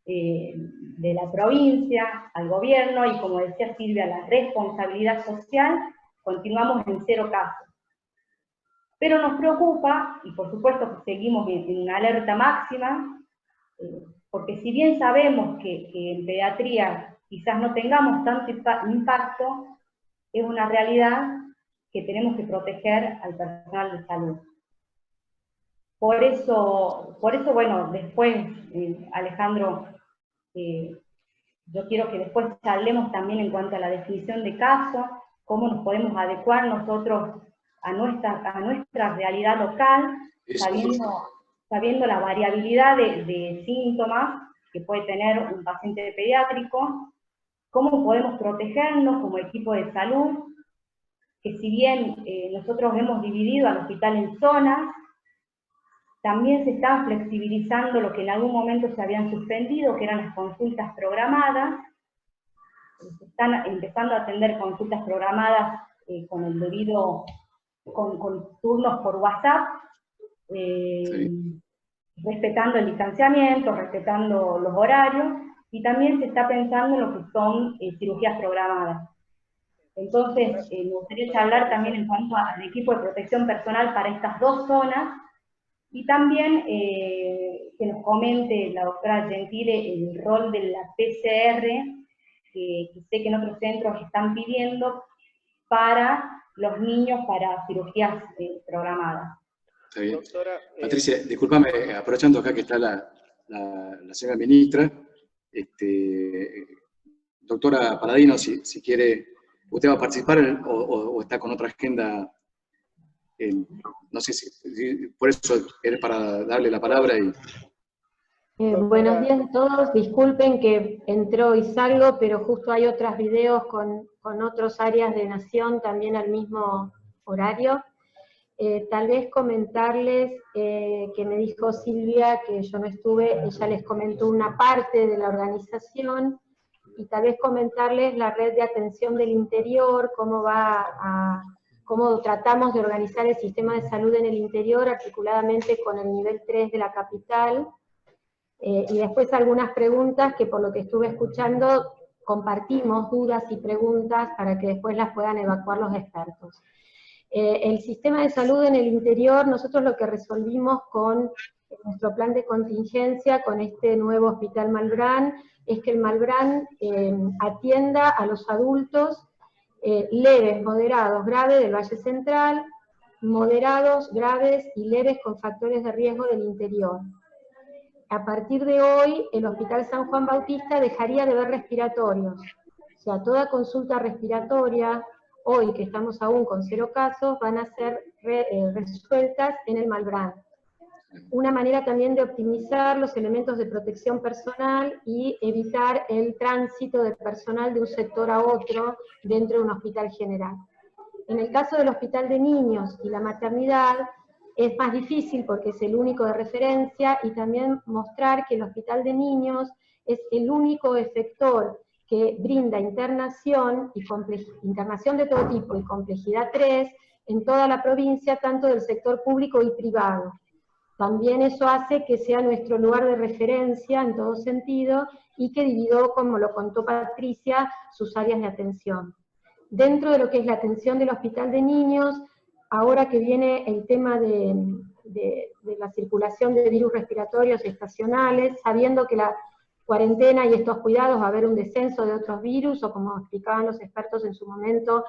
de la provincia, al gobierno, y como decía Silvia, la responsabilidad social, continuamos en 0 casos. Pero nos preocupa, y por supuesto que seguimos en una alerta máxima, porque si bien sabemos que en pediatría quizás no tengamos tanto impacto, es una realidad que tenemos que proteger al personal de salud. Por eso bueno, después, Alejandro, yo quiero que después charlemos también en cuanto a la definición de caso, cómo nos podemos adecuar nosotros a nuestra realidad local, sabiendo la variabilidad de síntomas que puede tener un paciente pediátrico, cómo podemos protegernos como equipo de salud, que si bien nosotros hemos dividido al hospital en zonas, también se están flexibilizando lo que en algún momento se habían suspendido, que eran las consultas programadas. Se están empezando a atender consultas programadas con el debido, con turnos por WhatsApp, Sí. respetando el distanciamiento, respetando los horarios, y también se está pensando en lo que son cirugías programadas. Entonces, me gustaría hablar también en cuanto al equipo de protección personal para estas 2 zonas, y también que nos comente la doctora Gentile el rol de la PCR, que sé que en otros centros están pidiendo para los niños para cirugías programadas. Está bien. Doctora, Patricia, discúlpame, aprovechando acá que está la señora ministra, doctora Paladino, si quiere, ¿usted va a participar o está con otra agenda? No sé si por eso es para darle la palabra. Buenos días a todos, disculpen que entro y salgo, pero justo hay otros videos con otras áreas de Nación también al mismo horario. Tal vez comentarles que me dijo Silvia que yo no estuve, ella les comentó una parte de la organización, y tal vez comentarles la red de atención del interior, cómo tratamos de organizar el sistema de salud en el interior, articuladamente con el nivel 3 de la capital. Y después algunas preguntas que por lo que estuve escuchando compartimos dudas y preguntas para que después las puedan evacuar los expertos. El sistema de salud en el interior, nosotros lo que resolvimos con nuestro plan de contingencia, con este nuevo Hospital Malbrán, es que el Malbrán atienda a los adultos leves, moderados, graves del Valle Central, moderados, graves y leves con factores de riesgo del interior. A partir de hoy, el Hospital San Juan Bautista dejaría de ver respiratorios. O sea, toda consulta respiratoria, hoy que estamos aún con 0 casos, van a ser resueltas en el Malbrán. Una manera también de optimizar los elementos de protección personal y evitar el tránsito de personal de un sector a otro dentro de un hospital general. En el caso del hospital de niños y la maternidad, es más difícil porque es el único de referencia, y también mostrar que el hospital de niños es el único efector que brinda internación, internación de todo tipo y complejidad 3 en toda la provincia, tanto del sector público y privado. También eso hace que sea nuestro lugar de referencia en todo sentido, y que dividió, como lo contó Patricia, sus áreas de atención. Dentro de lo que es la atención del hospital de niños, ahora que viene el tema de la circulación de virus respiratorios estacionales, sabiendo que la cuarentena y estos cuidados va a haber un descenso de otros virus, o como explicaban los expertos en su momento,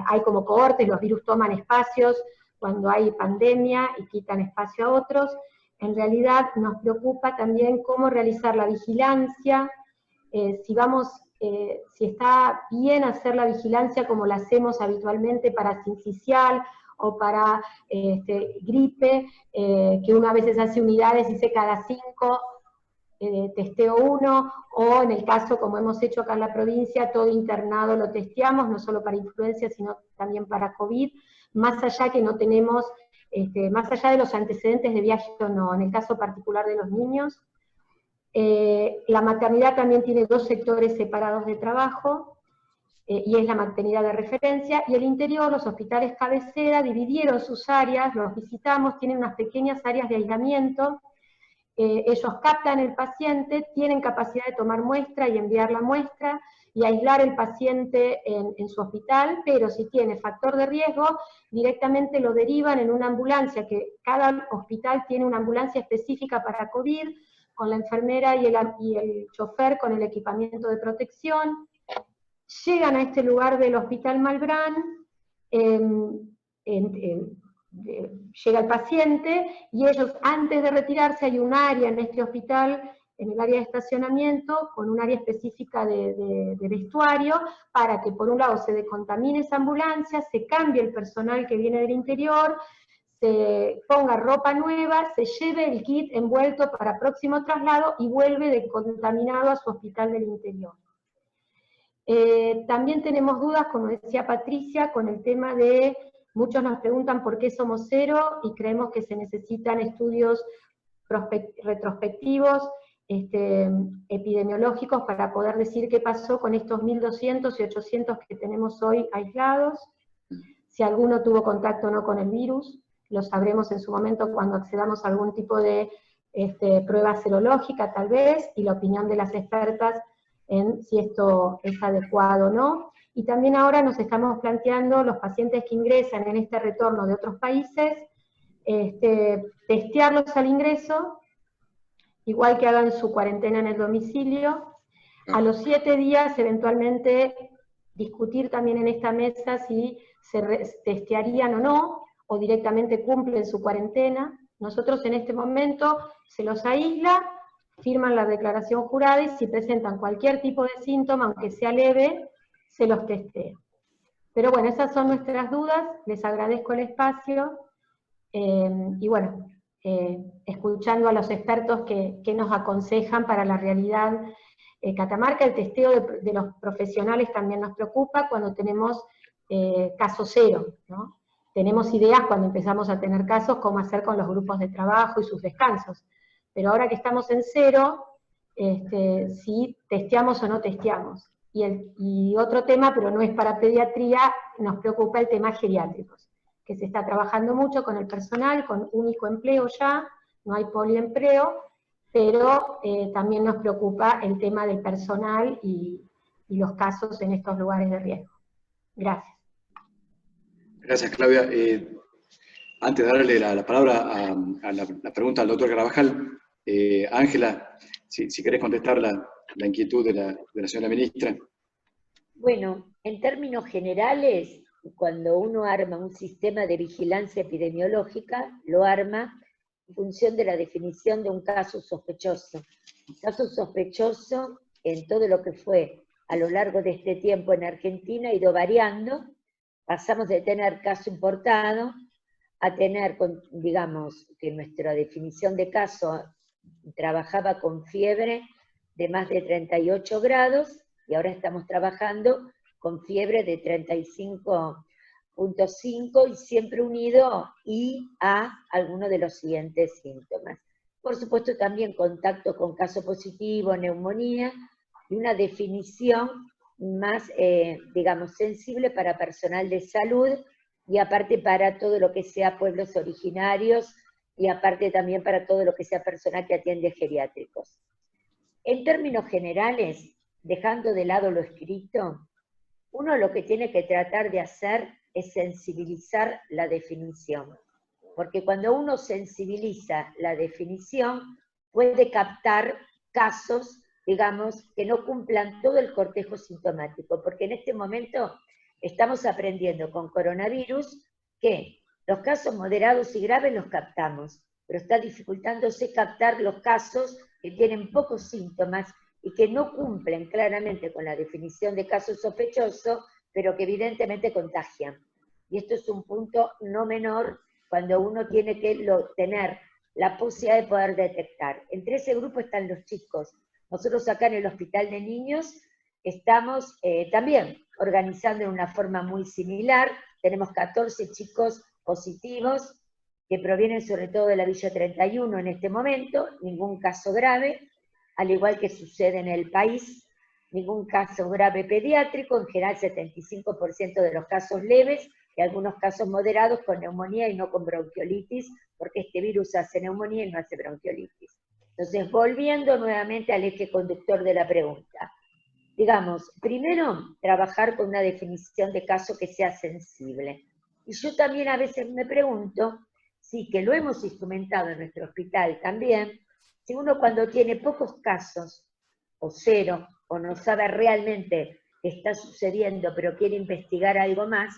hay como cohortes, los virus toman espacios cuando hay pandemia y quitan espacio a otros. En realidad nos preocupa también cómo realizar la vigilancia, si está bien hacer la vigilancia como la hacemos habitualmente para sincicial o para gripe, que uno a veces hace unidades y dice cada 5 testeo 1, o en el caso como hemos hecho acá en la provincia, todo internado lo testeamos, no solo para influenza, sino también para COVID, más allá que no tenemos, más allá de los antecedentes de viaje o no, en el caso particular de los niños. La maternidad también tiene 2 sectores separados de trabajo, y es la maternidad de referencia, y el interior, los hospitales cabecera, dividieron sus áreas, los visitamos, tienen unas pequeñas áreas de aislamiento, ellos captan el paciente, tienen capacidad de tomar muestra y enviar la muestra, y aislar el paciente en su hospital, pero si tiene factor de riesgo, directamente lo derivan en una ambulancia, que cada hospital tiene una ambulancia específica para COVID, con la enfermera y el chofer con el equipamiento de protección. Llegan a este lugar del Hospital Malbrán, llega el paciente, y ellos, antes de retirarse, hay un área en este hospital, en el área de estacionamiento, con un área específica de vestuario, para que por un lado se decontamine esa ambulancia, se cambie el personal que viene del interior, se ponga ropa nueva, se lleve el kit envuelto para próximo traslado, y vuelve decontaminado a su hospital del interior. También tenemos dudas, como decía Patricia, con el tema de, muchos nos preguntan por qué somos 0, y creemos que se necesitan estudios retrospectivos, epidemiológicos, para poder decir qué pasó con estos 1.200 y 800 que tenemos hoy aislados, si alguno tuvo contacto o no con el virus. Lo sabremos en su momento cuando accedamos a algún tipo de prueba serológica tal vez, y la opinión de las expertas en si esto es adecuado o no. Y también ahora nos estamos planteando los pacientes que ingresan en este retorno de otros países, testearlos al ingreso, igual que hagan su cuarentena en el domicilio. A los 7 días eventualmente discutir también en esta mesa si se testearían o no, o directamente cumplen su cuarentena. Nosotros en este momento se los aísla, firman la declaración jurada, y si presentan cualquier tipo de síntoma, aunque sea leve, se los testea. Pero bueno, esas son nuestras dudas, les agradezco el espacio, y bueno, escuchando a los expertos que nos aconsejan para la realidad catamarca. El testeo de los profesionales también nos preocupa cuando tenemos caso 0, ¿no? Tenemos ideas cuando empezamos a tener casos, cómo hacer con los grupos de trabajo y sus descansos. Pero ahora que estamos en 0, si testeamos o no testeamos. Y otro tema, pero no es para pediatría, nos preocupa el tema geriátricos, que se está trabajando mucho con el personal, con único empleo ya, no hay poliempleo, pero también nos preocupa el tema del personal y los casos en estos lugares de riesgo. Gracias. Gracias, Claudia. Antes de darle la palabra a la pregunta al doctor Carabajal, Ángela, si querés contestar la inquietud de la señora ministra. Bueno, en términos generales, cuando uno arma un sistema de vigilancia epidemiológica, lo arma en función de la definición de un caso sospechoso. Un caso sospechoso, en todo lo que fue a lo largo de este tiempo en Argentina, ha ido variando. Pasamos de tener caso importado a tener, digamos, que nuestra definición de caso trabajaba con fiebre de más de 38 grados, y ahora estamos trabajando con fiebre de 35.5 y siempre unido a alguno de los siguientes síntomas. Por supuesto también contacto con caso positivo, neumonía, y una definición más, digamos, sensible para personal de salud, y aparte para todo lo que sea pueblos originarios, y aparte también para todo lo que sea personal que atiende geriátricos. En términos generales, dejando de lado lo escrito, uno lo que tiene que tratar de hacer es sensibilizar la definición, porque cuando uno sensibiliza la definición, puede captar casos, digamos, que no cumplan todo el cortejo sintomático, porque en este momento estamos aprendiendo con coronavirus que los casos moderados y graves los captamos, pero está dificultándose captar los casos que tienen pocos síntomas y que no cumplen claramente con la definición de caso sospechoso, pero que evidentemente contagian. Y esto es un punto no menor cuando uno tiene que tener la posibilidad de poder detectar. Entre ese grupo están los chicos. Nosotros acá en el Hospital de Niños estamos también organizando de una forma muy similar. Tenemos 14 chicos positivos que provienen sobre todo de la Villa 31 en este momento, ningún caso grave, al igual que sucede en el país, ningún caso grave pediátrico, en general 75% de los casos leves, y algunos casos moderados con neumonía y no con bronquiolitis, porque este virus hace neumonía y no hace bronquiolitis. Entonces, volviendo nuevamente al eje conductor de la pregunta, digamos, primero, trabajar con una definición de caso que sea sensible. Y yo también a veces me pregunto, sí, que lo hemos instrumentado en nuestro hospital también, si uno cuando tiene pocos casos, o cero, o no sabe realmente qué está sucediendo, pero quiere investigar algo más,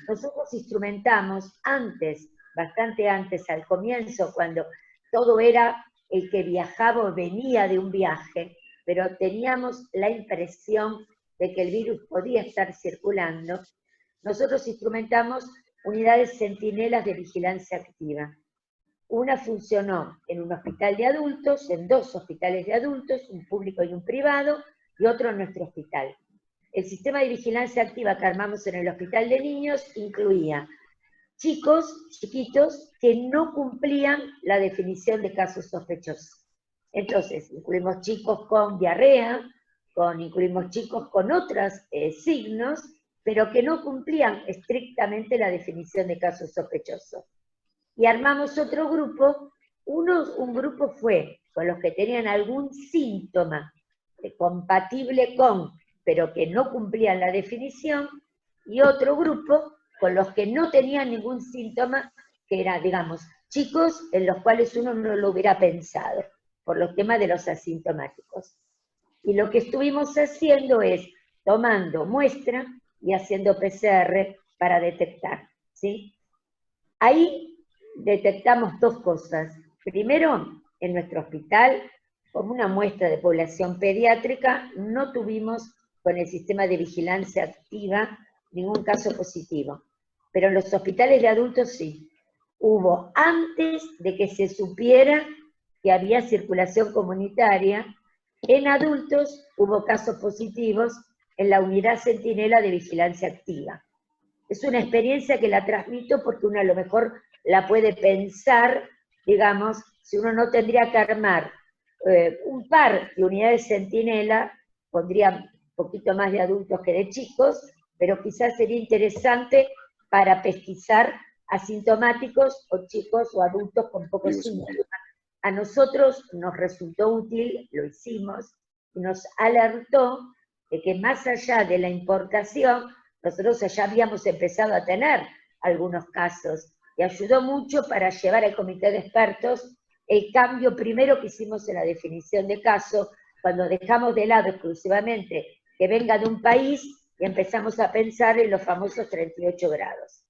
nosotros instrumentamos antes, bastante antes, al comienzo, cuando todo era el que viajaba o venía de un viaje, pero teníamos la impresión de que el virus podía estar circulando, nosotros instrumentamos unidades centinelas de vigilancia activa. Una funcionó en un hospital de adultos, en 2 hospitales de adultos, un público y un privado, y otro en nuestro hospital. El sistema de vigilancia activa que armamos en el Hospital de Niños incluía chicos chiquitos que no cumplían la definición de casos sospechosos. Entonces, incluimos chicos con diarrea, incluimos chicos con otros signos, pero que no cumplían estrictamente la definición de casos sospechosos. Y armamos otro grupo, un grupo fue con los que tenían algún síntoma compatible con, pero que no cumplían la definición, y otro grupo con los que no tenían ningún síntoma, que era, digamos, chicos en los cuales uno no lo hubiera pensado, por los temas de los asintomáticos. Y lo que estuvimos haciendo es tomando muestra y haciendo PCR para detectar, ¿sí? Ahí detectamos 2 cosas. Primero, en nuestro hospital, como una muestra de población pediátrica, no tuvimos con el sistema de vigilancia activa ningún caso positivo. Pero en los hospitales de adultos sí. Hubo antes de que se supiera que había circulación comunitaria, en adultos hubo casos positivos en la unidad centinela de vigilancia activa. Es una experiencia que la transmito porque uno a lo mejor la puede pensar, digamos, si uno no tendría que armar un par de unidades centinela, pondría un poquito más de adultos que de chicos, pero quizás sería interesante para pesquisar asintomáticos o chicos o adultos con pocos síntomas. a nosotros nos resultó útil, lo hicimos, y nos alertó de que más allá de la importación, nosotros ya habíamos empezado a tener algunos casos, y ayudó mucho para llevar al comité de expertos el cambio primero que hicimos en la definición de caso, cuando dejamos de lado exclusivamente que venga de un país y empezamos a pensar en los famosos 38 grados.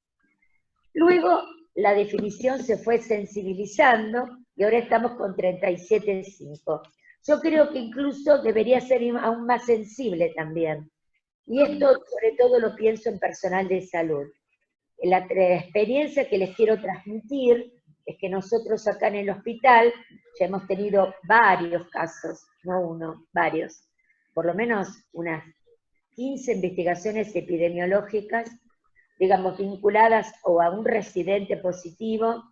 Luego, la definición se fue sensibilizando y ahora estamos con 37,5. Yo creo que incluso debería ser aún más sensible también. Y esto, sobre todo, lo pienso en personal de salud. La experiencia que les quiero transmitir es que nosotros acá en el hospital ya hemos tenido varios casos, no uno, varios, por lo menos unas 15 investigaciones epidemiológicas, digamos, vinculadas o a un residente positivo,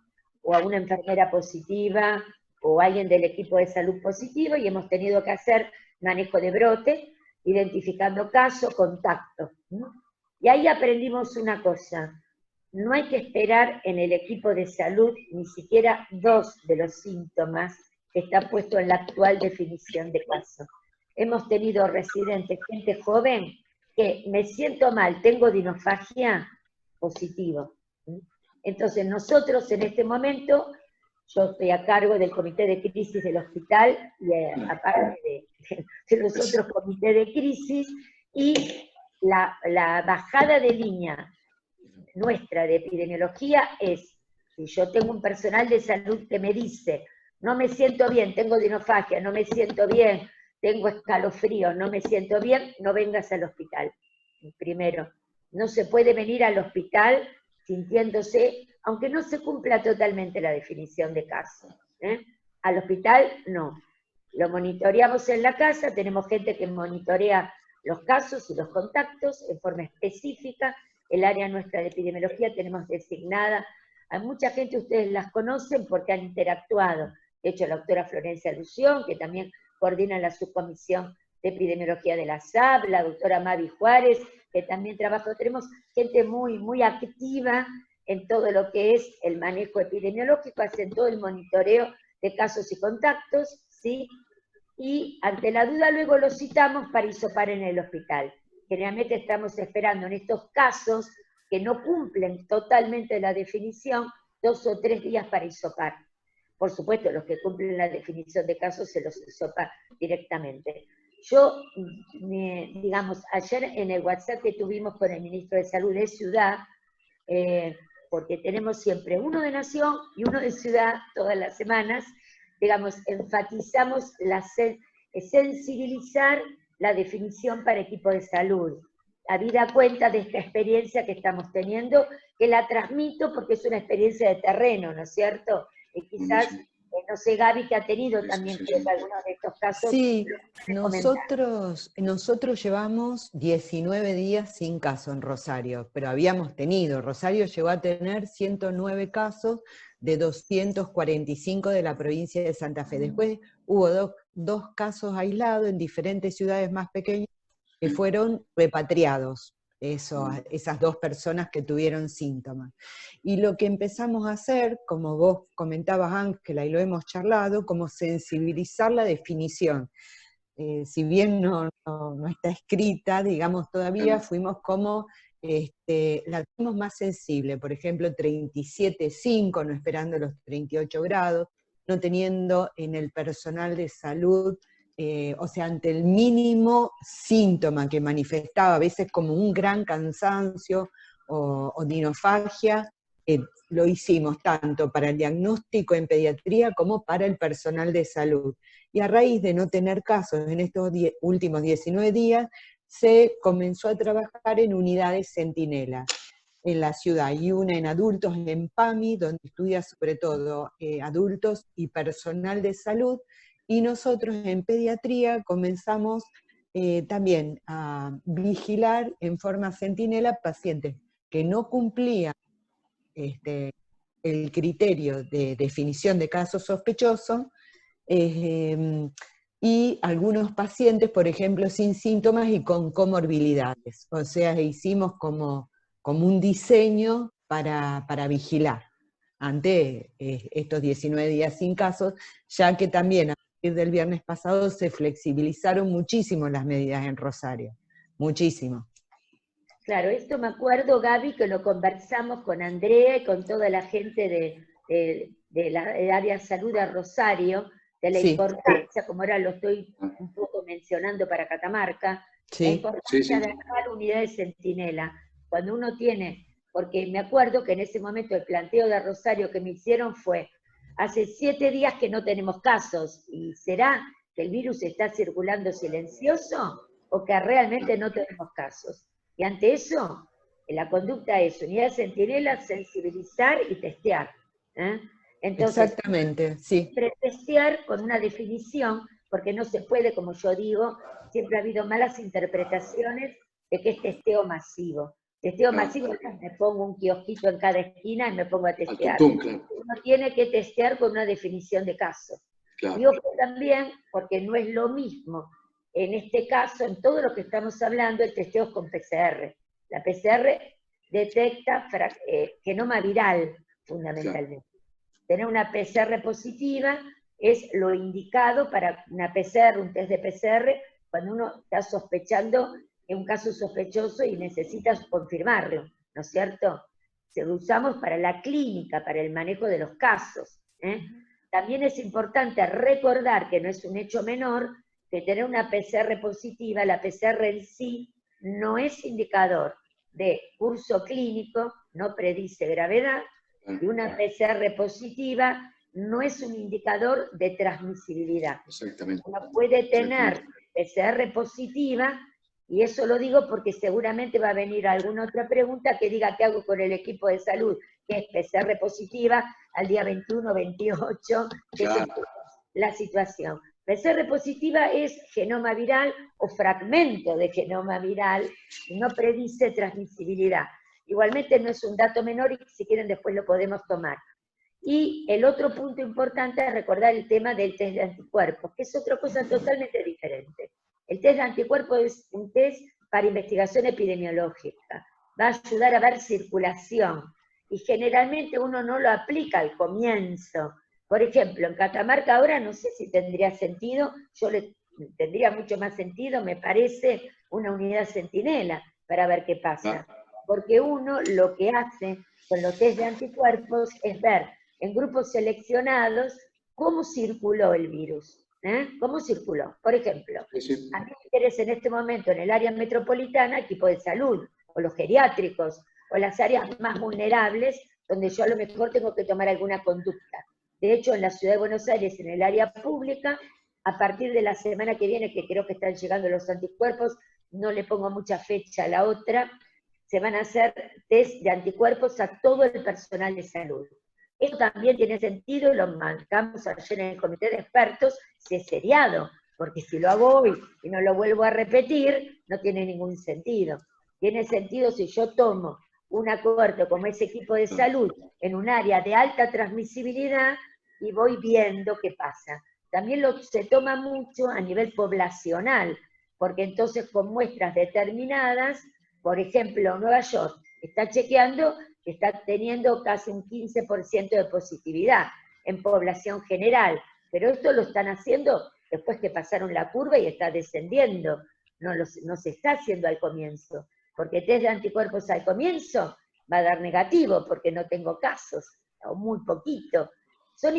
o a una enfermera positiva, o alguien del equipo de salud positivo, y hemos tenido que hacer manejo de brote, identificando casos, contactos, ¿no? Y ahí aprendimos una cosa: no hay que esperar en el equipo de salud ni siquiera 2 de los síntomas que están puestos en la actual definición de caso. Hemos tenido residentes, gente joven, que me siento mal, tengo dinofagia, positivo. Entonces nosotros en este momento, yo estoy a cargo del comité de crisis del hospital, y aparte de los otros comités de crisis, y la bajada de línea nuestra de epidemiología es, si yo tengo un personal de salud que me dice, no me siento bien, tengo dinofagia, no me siento bien, tengo escalofrío, no me siento bien, no vengas al hospital. Primero, no se puede venir al hospital sintiéndose, aunque no se cumpla totalmente la definición de caso. Al hospital, no. Lo monitoreamos en la casa, tenemos gente que monitorea los casos y los contactos en forma específica. El área nuestra de epidemiología tenemos designada a mucha gente, ustedes las conocen porque han interactuado. De hecho, la doctora Florencia Lución, que también coordina la subcomisión de epidemiología de la SAB, la doctora Mavi Juárez, que también trabaja. Tenemos gente muy, muy activa en todo lo que es el manejo epidemiológico, hacen todo el monitoreo de casos y contactos, ¿sí? Y ante la duda luego los citamos para hisopar en el hospital. Generalmente estamos esperando en estos casos que no cumplen totalmente la definición 2 o 3 días para hisopar. Por supuesto, los que cumplen la definición de casos se los hisopa directamente. Yo, digamos, ayer en el WhatsApp que tuvimos con el ministro de Salud de Ciudad, porque tenemos siempre uno de Nación y uno de Ciudad todas las semanas, digamos, enfatizamos sensibilizar la definición para equipo de salud. Habida cuenta de esta experiencia que estamos teniendo, que la transmito porque es una experiencia de terreno, ¿no es cierto? Y quizás, no sé, Gaby, que ha tenido también creo que algunos de estos casos. Sí, nosotros llevamos 19 días sin caso en Rosario, pero habíamos tenido, Rosario llegó a tener 109 casos de 245 de la provincia de Santa Fe. Después hubo dos casos aislados en diferentes ciudades más pequeñas que fueron repatriados, esas 2 personas que tuvieron síntomas. Y lo que empezamos a hacer, como vos comentabas, Ángela, y lo hemos charlado, como sensibilizar la definición. Si bien no está escrita, digamos, todavía fuimos como, la tuvimos más sensible, por ejemplo, 37,5, no esperando los 38 grados, no teniendo en el personal de salud, o sea, ante el mínimo síntoma que manifestaba, a veces como un gran cansancio o dinofagia, lo hicimos tanto para el diagnóstico en pediatría como para el personal de salud. Y a raíz de no tener casos en estos últimos 19 días, se comenzó a trabajar en unidades centinela en la ciudad, y una en adultos en PAMI, donde estudia sobre todo adultos y personal de salud, y nosotros en pediatría comenzamos también a vigilar en forma centinela pacientes que no cumplían el criterio de definición de caso sospechoso, y algunos pacientes, por ejemplo, sin síntomas y con comorbilidades. O sea, hicimos como un diseño para vigilar. ante estos 19 días sin casos, ya que también a partir del viernes pasado se flexibilizaron muchísimo las medidas en Rosario, muchísimo. Claro, esto me acuerdo, Gaby, que lo conversamos con Andrea y con toda la gente del área de salud de Rosario, de la importancia, como ahora lo estoy un poco mencionando para Catamarca, la importancia de armar unidades centinela. Cuando uno tiene, porque me acuerdo que en ese momento el planteo de Rosario que me hicieron fue, hace 7 días que no tenemos casos, ¿y será que el virus está circulando silencioso o que realmente no tenemos casos? Y ante eso, la conducta es unidad centinela, sensibilizar y testear. Entonces, exactamente, sí. Testear con una definición, porque no se puede, como yo digo, siempre ha habido malas interpretaciones de que es testeo masivo. Testeo masivo es que me pongo un kiosquito en cada esquina y me pongo a testear. Uno tiene que testear con una definición de caso. Claro. Y ojo también, porque no es lo mismo, en este caso, en todo lo que estamos hablando, el testeo es con PCR. La PCR detecta genoma viral, fundamentalmente. Claro. Tener una PCR positiva es lo indicado para una PCR, un test de PCR, cuando uno está sospechando en un caso sospechoso y necesitas confirmarlo, ¿no es cierto? Se lo usamos para la clínica, para el manejo de los casos. También es importante recordar que no es un hecho menor, que tener una PCR positiva, la PCR en sí, no es indicador de curso clínico, no predice gravedad, y una PCR positiva no es un indicador de transmisibilidad. Exactamente. Uno puede tener PCR positiva, y eso lo digo porque seguramente va a venir alguna otra pregunta que diga qué hago con el equipo de salud, que es PCR positiva al día 21, 28, que es la situación. PCR positiva es genoma viral o fragmento de genoma viral, y no predice transmisibilidad. Igualmente no es un dato menor y si quieren después lo podemos tomar. Y el otro punto importante es recordar el tema del test de anticuerpos, que es otra cosa totalmente diferente. El test de anticuerpos es un test para investigación epidemiológica. Va a ayudar a ver circulación. Y generalmente uno no lo aplica al comienzo. Por ejemplo, en Catamarca ahora no sé si tendría sentido, tendría mucho más sentido, me parece, una unidad centinela para ver qué pasa. Porque uno lo que hace con los test de anticuerpos es ver en grupos seleccionados cómo circuló el virus. ¿Cómo circuló? Por ejemplo, a mí me interesa en este momento en el área metropolitana equipo de salud, o los geriátricos, o las áreas más vulnerables, donde yo a lo mejor tengo que tomar alguna conducta. De hecho, en la Ciudad de Buenos Aires, en el área pública, a partir de la semana que viene, que creo que están llegando los anticuerpos, no le pongo mucha fecha a la otra, se van a hacer test de anticuerpos a todo el personal de salud. Esto también tiene sentido, y lo marcamos ayer en el comité de expertos, si es seriado, porque si lo hago hoy y no lo vuelvo a repetir, no tiene ningún sentido. Tiene sentido si yo tomo un acuerdo como ese equipo de salud en un área de alta transmisibilidad y voy viendo qué pasa. También se toma mucho a nivel poblacional, porque entonces con muestras determinadas, por ejemplo, Nueva York está chequeando que está teniendo casi un 15% de positividad en población general, pero esto lo están haciendo después que pasaron la curva y está descendiendo, no se está haciendo al comienzo, porque test de anticuerpos al comienzo va a dar negativo porque no tengo casos, o muy poquito. Son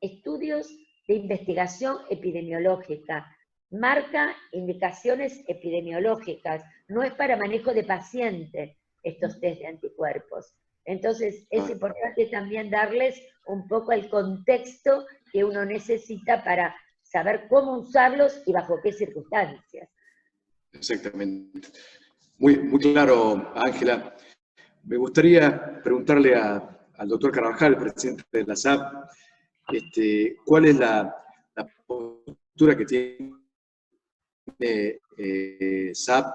estudios de investigación epidemiológica, marca indicaciones epidemiológicas, no es para manejo de pacientes estos test de anticuerpos. Entonces es importante también darles un poco el contexto que uno necesita para saber cómo usarlos y bajo qué circunstancias. Exactamente. Muy claro, Ángela. Me gustaría preguntarle al doctor Carvajal, el presidente de la SAP, ¿cuál es la postura que tiene SAP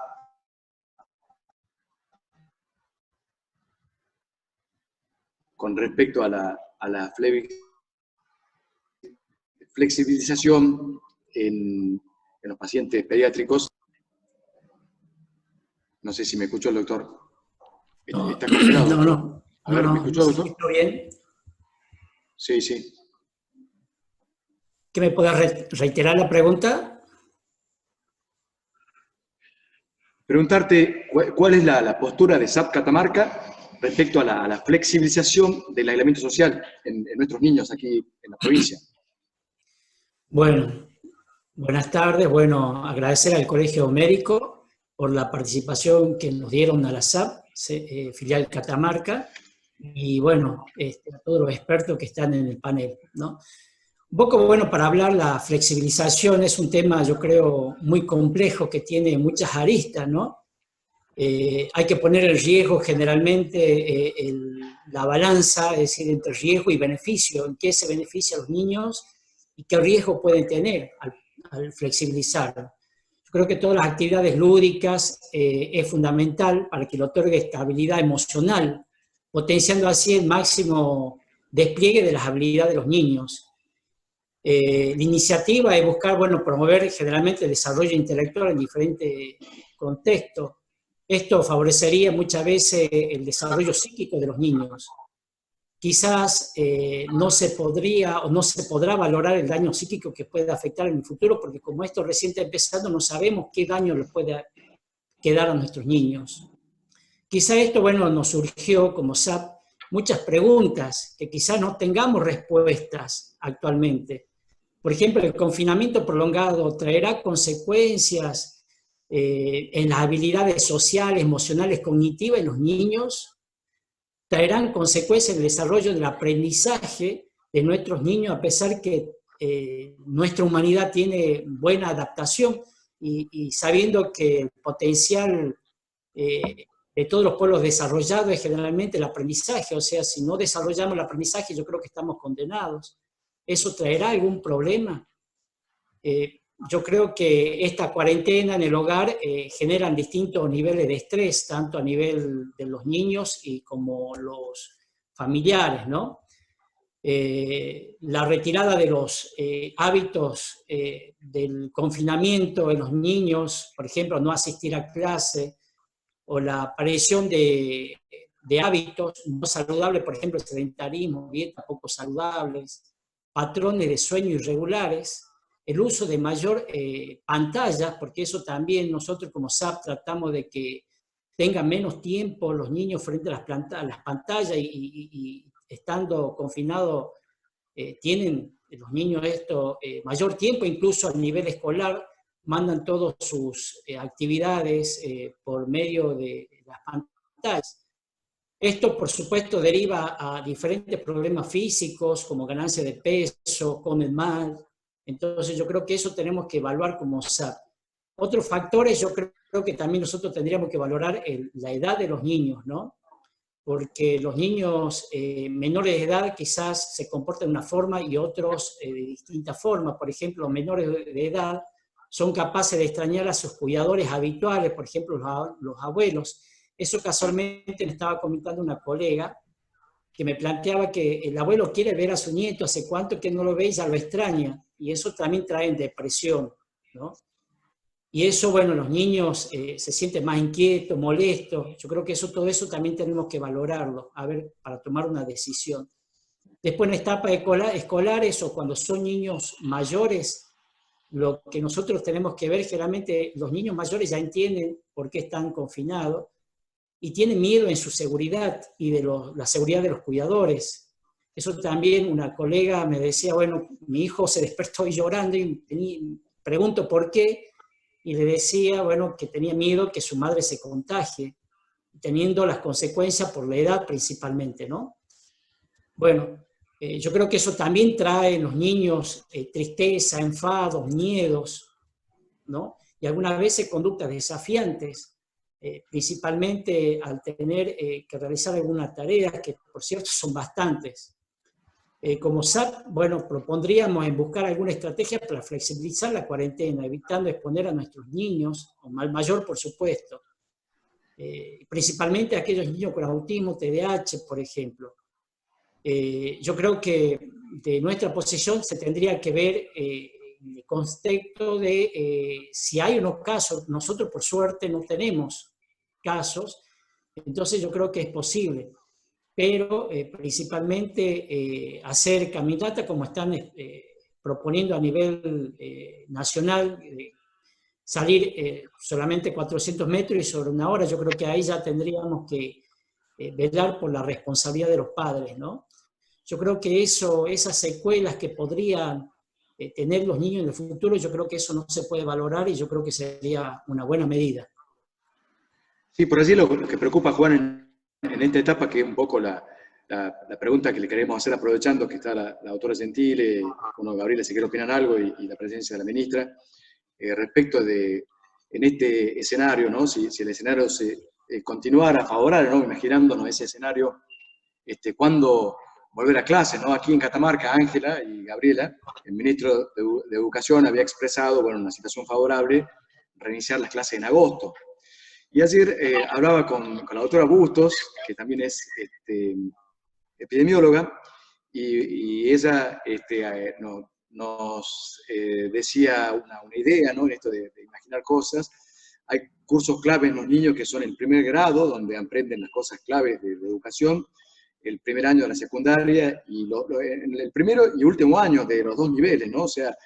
con respecto a la flexibilización en los pacientes pediátricos? No sé si me escuchó el doctor. No, ¿Está congelado? no. A ver, ¿me escuchó, doctor? ¿Escucho bien? Sí, sí. ¿Que me puedas reiterar la pregunta? Preguntarte cuál es la postura de SAP Catamarca respecto a la flexibilización del aislamiento social en nuestros niños aquí en la provincia. Bueno, buenas tardes. Bueno, agradecer al Colegio Médico por la participación que nos dieron a la SAP, filial Catamarca, y bueno, a todos los expertos que están en el panel, ¿no? Un poco, bueno, para hablar, la flexibilización es un tema, yo creo, muy complejo que tiene muchas aristas, ¿no? Hay que poner el riesgo generalmente, la balanza, es decir, entre riesgo y beneficio, en qué se beneficia a los niños y qué riesgo pueden tener al flexibilizar. Yo creo que todas las actividades lúdicas es fundamental para que le otorgue estabilidad emocional, potenciando así el máximo despliegue de las habilidades de los niños. La iniciativa es buscar, bueno, promover generalmente el desarrollo intelectual en diferentes contextos. Esto favorecería muchas veces el desarrollo psíquico de los niños. Quizás no se podría o no se podrá valorar el daño psíquico que puede afectar en el futuro, porque como esto recién está empezando, no sabemos qué daño les puede quedar a nuestros niños. Quizá esto, bueno, nos surgió como SAP muchas preguntas que quizás no tengamos respuestas actualmente. Por ejemplo, el confinamiento prolongado traerá consecuencias en las habilidades sociales, emocionales, cognitivas en los niños, traerán consecuencias en el desarrollo del aprendizaje de nuestros niños, a pesar que nuestra humanidad tiene buena adaptación y sabiendo que el potencial de todos los pueblos desarrollados es generalmente el aprendizaje, o sea, si no desarrollamos el aprendizaje, yo creo que estamos condenados. ¿Eso traerá algún problema? Yo creo que esta cuarentena en el hogar generan distintos niveles de estrés, tanto a nivel de los niños y como los familiares, ¿no? La retirada de los hábitos del confinamiento en los niños, por ejemplo, no asistir a clase, o la aparición de hábitos no saludables, por ejemplo, el sedentarismo, dietas poco saludables, patrones de sueño irregulares, el uso de mayor pantallas, porque eso también nosotros como SAP tratamos de que tengan menos tiempo los niños frente a las pantallas y estando confinados tienen los niños esto mayor tiempo, incluso a nivel escolar, mandan todas sus actividades por medio de las pantallas. Esto, por supuesto, deriva a diferentes problemas físicos, como ganancia de peso, comen mal. Entonces, yo creo que eso tenemos que evaluar como SAP. Otros factores, yo creo que también nosotros tendríamos que valorar la edad de los niños, ¿no? Porque los niños menores de edad quizás se comportan de una forma y otros de distinta forma. Por ejemplo, menores de edad son capaces de extrañar a sus cuidadores habituales, por ejemplo, los abuelos. Eso casualmente me estaba comentando una colega que me planteaba que el abuelo quiere ver a su nieto, hace cuánto que no lo ve y ya lo extraña, y eso también trae depresión, ¿no? Y eso, bueno, los niños se sienten más inquietos, molestos. Yo creo que todo eso también tenemos que valorarlo, a ver, para tomar una decisión. Después en etapas escolares o cuando son niños mayores, lo que nosotros tenemos que ver, generalmente los niños mayores ya entienden por qué están confinados y tienen miedo en su seguridad y de la seguridad de los cuidadores. Eso también una colega me decía, bueno, mi hijo se despertó hoy llorando y pregunto por qué, y le decía, bueno, que tenía miedo que su madre se contagie, teniendo las consecuencias por la edad principalmente, ¿no? Bueno, yo creo que eso también trae en los niños tristeza, enfados, miedos, ¿no? Y algunas veces conductas desafiantes, principalmente al tener que realizar algunas tareas, que por cierto son bastantes. Como SAP, bueno, propondríamos en buscar alguna estrategia para flexibilizar la cuarentena, evitando exponer a nuestros niños, o al mayor por supuesto, principalmente a aquellos niños con autismo, TDAH, por ejemplo. Yo creo que de nuestra posición se tendría que ver en el contexto de si hay unos casos, nosotros por suerte no tenemos casos, entonces yo creo que es posible. pero principalmente hacer caminata como están proponiendo a nivel nacional, salir solamente 400 metros y sobre una hora. Yo creo que ahí ya tendríamos que velar por la responsabilidad de los padres, ¿no? Yo creo que esas secuelas que podrían tener los niños en el futuro, yo creo que eso no se puede valorar y yo creo que sería una buena medida. Sí, por allí lo que preocupa a Juan en esta etapa, que es un poco la pregunta que le queremos hacer, aprovechando que está la doctora Gentile, bueno, Gabriela, si quiere opinar algo, y la presencia de la ministra, respecto de, en este escenario, ¿no? Si el escenario se continuara favorable, ¿no? Imaginándonos ese escenario, ¿cuándo volver a clase, ¿no? Aquí en Catamarca, Ángela y Gabriela, el ministro de Educación había expresado, bueno, una situación favorable, reiniciar las clases en agosto. Y ayer hablaba con la doctora Bustos, que también es epidemióloga, y ella nos decía una idea, ¿no? En esto de imaginar cosas. Hay cursos clave en los niños que son el primer grado, donde aprenden las cosas claves de educación, el primer año de la secundaria y en el primero y último año de los dos niveles, ¿no? O sea,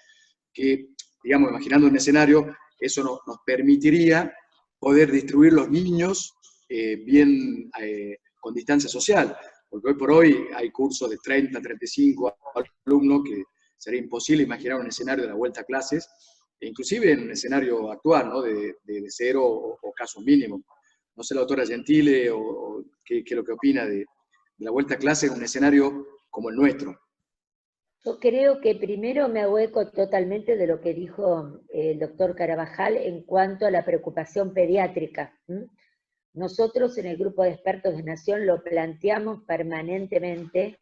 que, digamos, imaginando un escenario, eso nos permitiría poder distribuir los niños bien con distancia social, porque hoy por hoy hay cursos de 30, 35 alumnos que sería imposible imaginar un escenario de la vuelta a clases, e inclusive en un escenario actual, ¿no? de cero o casos mínimos. No sé, la doctora Gentile, o qué es lo que opina de la vuelta a clase en un escenario como el nuestro. Yo creo que primero me hago eco totalmente de lo que dijo el doctor Carabajal en cuanto a la preocupación pediátrica. Nosotros en el grupo de expertos de Nación lo planteamos permanentemente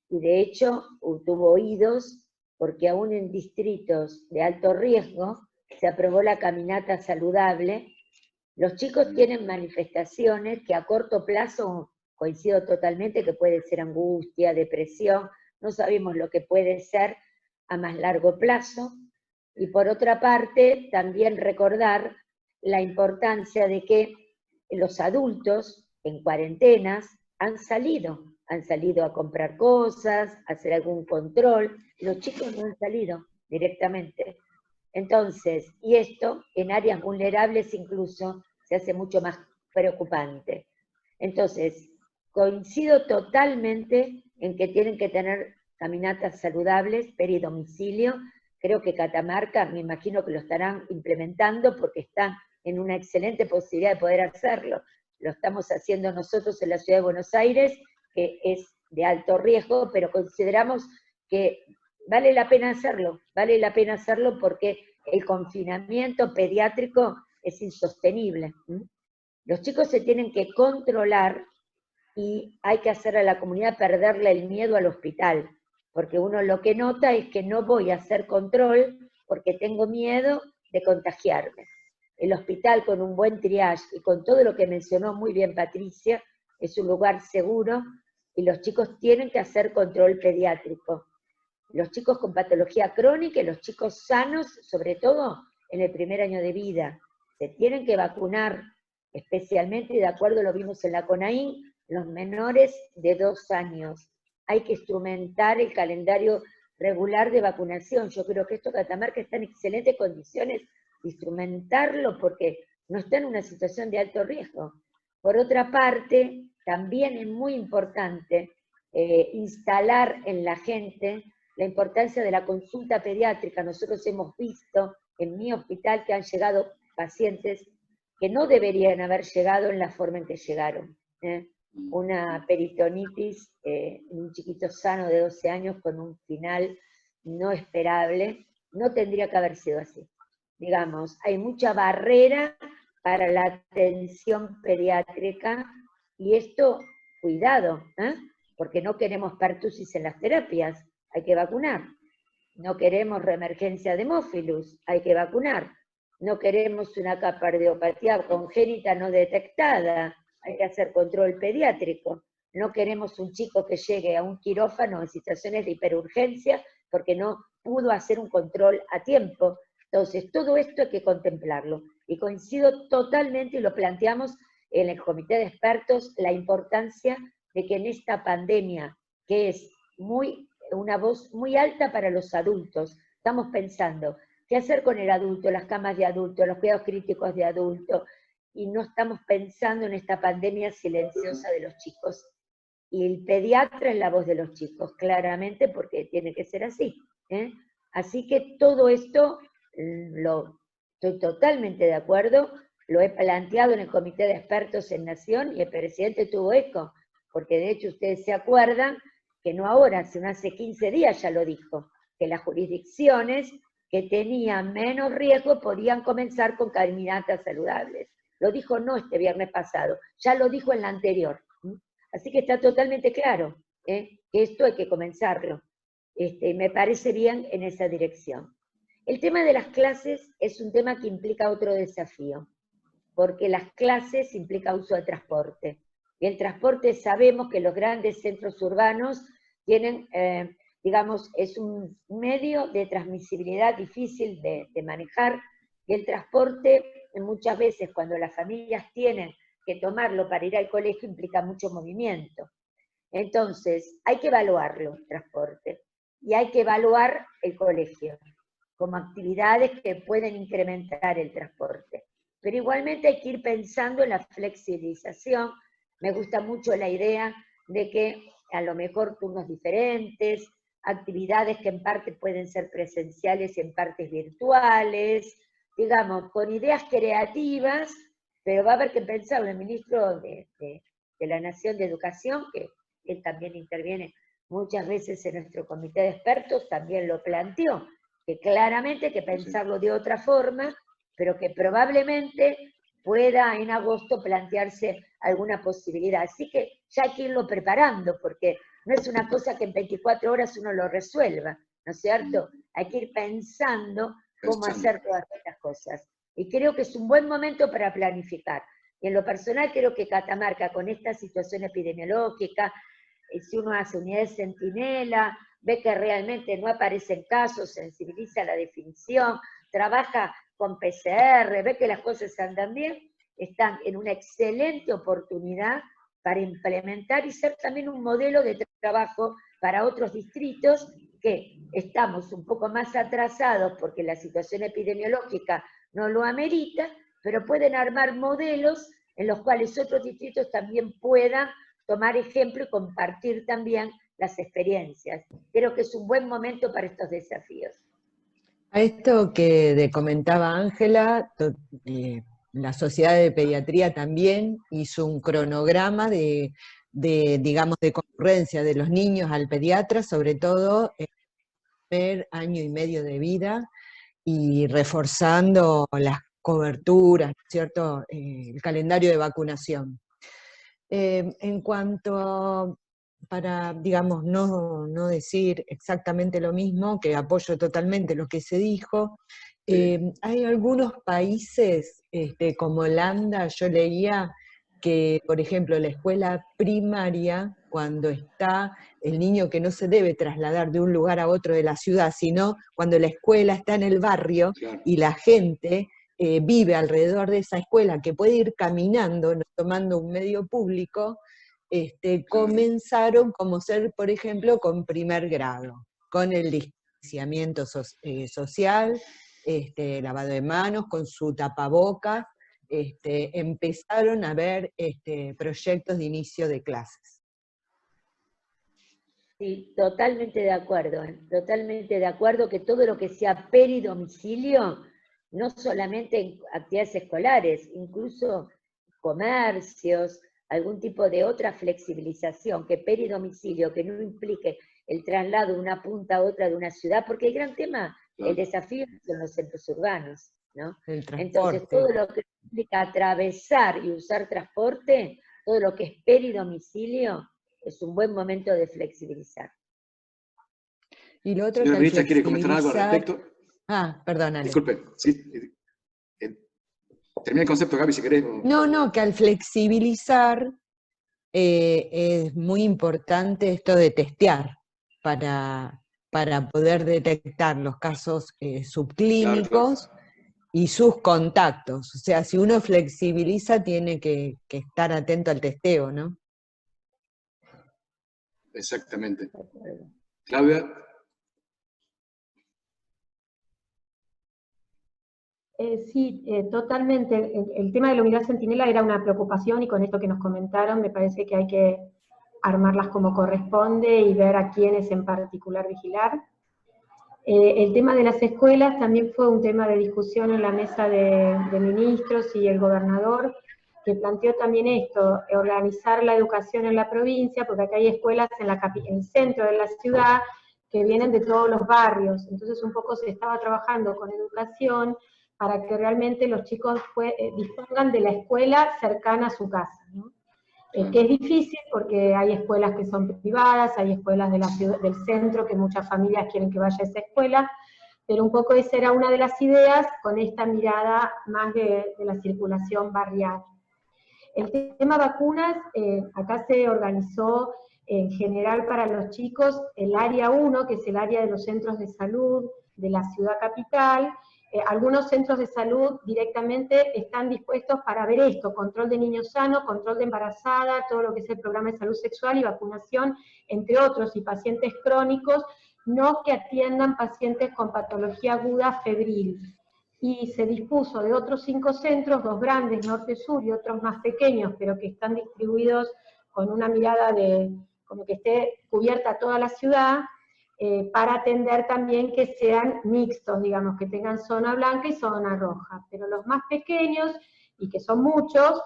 y de hecho tuvo oídos porque aún en distritos de alto riesgo se aprobó la caminata saludable. Los chicos tienen manifestaciones que a corto plazo, coincido totalmente, que puede ser angustia, depresión, no sabemos lo que puede ser a más largo plazo. Y por otra parte, también recordar la importancia de que los adultos en cuarentenas han salido a comprar cosas, a hacer algún control, los chicos no han salido directamente. Entonces, y esto en áreas vulnerables incluso se hace mucho más preocupante. Entonces, coincido totalmente en que tienen que tener caminatas saludables, peridomicilio. Creo que Catamarca, me imagino que lo estarán implementando porque están en una excelente posibilidad de poder hacerlo. Lo estamos haciendo nosotros en la Ciudad de Buenos Aires, que es de alto riesgo, pero consideramos que vale la pena hacerlo porque el confinamiento pediátrico es insostenible. Los chicos se tienen que controlar y hay que hacer a la comunidad perderle el miedo al hospital, porque uno lo que nota es que no voy a hacer control porque tengo miedo de contagiarme. El hospital con un buen triage y con todo lo que mencionó muy bien Patricia, es un lugar seguro y los chicos tienen que hacer control pediátrico. Los chicos con patología crónica y los chicos sanos, sobre todo en el primer año de vida, se tienen que vacunar, especialmente, y de acuerdo lo vimos en la CONAIN, los menores de 2 años. Hay que instrumentar el calendario regular de vacunación. Yo creo que esto Catamarca está en excelentes condiciones de instrumentarlo porque no está en una situación de alto riesgo. Por otra parte, también es muy importante instalar en la gente la importancia de la consulta pediátrica. Nosotros hemos visto en mi hospital que han llegado pacientes que no deberían haber llegado en la forma en que llegaron. Una peritonitis en un chiquito sano de 12 años con un final no esperable, no tendría que haber sido así. Digamos, hay mucha barrera para la atención pediátrica y esto, cuidado, porque no queremos pertusis en las terapias, hay que vacunar. No queremos reemergencia de hemófilus, hay que vacunar. No queremos una cardiopatía congénita no detectada, hay que hacer control pediátrico. No queremos un chico que llegue a un quirófano en situaciones de hiperurgencia porque no pudo hacer un control a tiempo. Entonces, todo esto hay que contemplarlo. Y coincido totalmente, y lo planteamos en el comité de expertos, la importancia de que en esta pandemia, que es una voz muy alta para los adultos, estamos pensando qué hacer con el adulto, las camas de adulto, los cuidados críticos de adulto, y no estamos pensando en esta pandemia silenciosa de los chicos. Y el pediatra es la voz de los chicos, claramente, porque tiene que ser así. Así que todo esto estoy totalmente de acuerdo, lo he planteado en el comité de expertos en Nación y el presidente tuvo eco, porque de hecho ustedes se acuerdan que no ahora, sino hace 15 días ya lo dijo, que las jurisdicciones que tenían menos riesgo podían comenzar con caminatas saludables. Lo dijo no este viernes pasado, ya lo dijo en la anterior. Así que está totalmente claro que esto hay que comenzarlo. Me parece bien en esa dirección. El tema de las clases es un tema que implica otro desafío, porque las clases implica uso de transporte. Y el transporte sabemos que los grandes centros urbanos tienen, digamos, es un medio de transmisibilidad difícil de manejar, y el transporte muchas veces cuando las familias tienen que tomarlo para ir al colegio implica mucho movimiento. Entonces, hay que evaluarlo, el transporte, y hay que evaluar el colegio, como actividades que pueden incrementar el transporte. Pero igualmente hay que ir pensando en la flexibilización. Me gusta mucho la idea de que a lo mejor turnos diferentes, actividades que en parte pueden ser presenciales y en partes virtuales, digamos, con ideas creativas, pero va a haber que pensar. El ministro de la Nación de Educación, que él también interviene muchas veces en nuestro comité de expertos, también lo planteó, que claramente hay que pensarlo de otra forma, pero que probablemente pueda en agosto plantearse alguna posibilidad. Así que ya hay que irlo preparando, porque no es una cosa que en 24 horas uno lo resuelva, ¿no es cierto? Hay que ir pensando cómo hacer todas estas cosas. Y creo que es un buen momento para planificar. Y en lo personal creo que Catamarca, con esta situación epidemiológica, si uno hace unidades centinela, ve que realmente no aparecen casos, sensibiliza la definición, trabaja con PCR, ve que las cosas andan bien, están en una excelente oportunidad para implementar y ser también un modelo de trabajo para otros distritos que estamos un poco más atrasados porque la situación epidemiológica no lo amerita, pero pueden armar modelos en los cuales otros distritos también puedan tomar ejemplo y compartir también las experiencias. Creo que es un buen momento para estos desafíos. A esto que comentaba Ángela, la Sociedad de Pediatría también hizo un cronograma digamos, de concurrencia de los niños al pediatra, sobre todo en el primer año y medio de vida, y reforzando las coberturas, ¿no es cierto?, el calendario de vacunación. En cuanto, para, digamos, no decir exactamente lo mismo, que apoyo totalmente lo que se dijo, hay algunos países, como Holanda, yo leía que, por ejemplo, la escuela primaria, cuando está el niño que no se debe trasladar de un lugar a otro de la ciudad, sino cuando la escuela está en el barrio y la gente vive alrededor de esa escuela, que puede ir caminando, no tomando un medio público, comenzaron como ser, por ejemplo, con primer grado, con el distanciamiento social, lavado de manos, con su tapabocas, empezaron a haber proyectos de inicio de clases. Sí, totalmente de acuerdo que todo lo que sea peridomicilio, no solamente en actividades escolares, incluso comercios, algún tipo de otra flexibilización, que peridomicilio, que no implique el traslado de una punta a otra de una ciudad, porque el gran tema, el desafío son los centros urbanos, ¿no? Entonces, todo lo que implica atravesar y usar transporte, todo lo que es peridomicilio, es un buen momento de flexibilizar. Y lo otro Señora que ministra, ¿quiere comentar algo al respecto? Perdónale. Disculpe, sí. Termina el concepto, Gaby, si querés. No, que al flexibilizar es muy importante esto de testear para poder detectar los casos subclínicos, claro. Y sus contactos. O sea, si uno flexibiliza, tiene que estar atento al testeo, ¿no? Exactamente. Claudia. Sí, totalmente. El tema de la unidad centinela era una preocupación, y con esto que nos comentaron me parece que hay que armarlas como corresponde y ver a quiénes en particular vigilar. El tema de las escuelas también fue un tema de discusión en la mesa de ministros y el gobernador, que planteó también esto, organizar la educación en la provincia, porque acá hay escuelas en el centro de la ciudad que vienen de todos los barrios. Entonces un poco se estaba trabajando con educación para que realmente los chicos dispongan de la escuela cercana a su casa, ¿no? Que es difícil porque hay escuelas que son privadas, hay escuelas de la ciudad, del centro, que muchas familias quieren que vaya a esa escuela, pero un poco esa era una de las ideas, con esta mirada más de la circulación barrial. El tema vacunas, acá se organizó en general para los chicos el área 1, que es el área de los centros de salud de la ciudad capital. Algunos centros de salud directamente están dispuestos para ver esto, control de niños sanos, control de embarazada, todo lo que es el programa de salud sexual y vacunación, entre otros, y pacientes crónicos, no que atiendan pacientes con patología aguda febril. Y se dispuso de otros 5 centros, 2 grandes, norte-sur, y otros más pequeños, pero que están distribuidos con una mirada de como que esté cubierta toda la ciudad, para atender también que sean mixtos, digamos, que tengan zona blanca y zona roja. Pero los más pequeños, y que son muchos,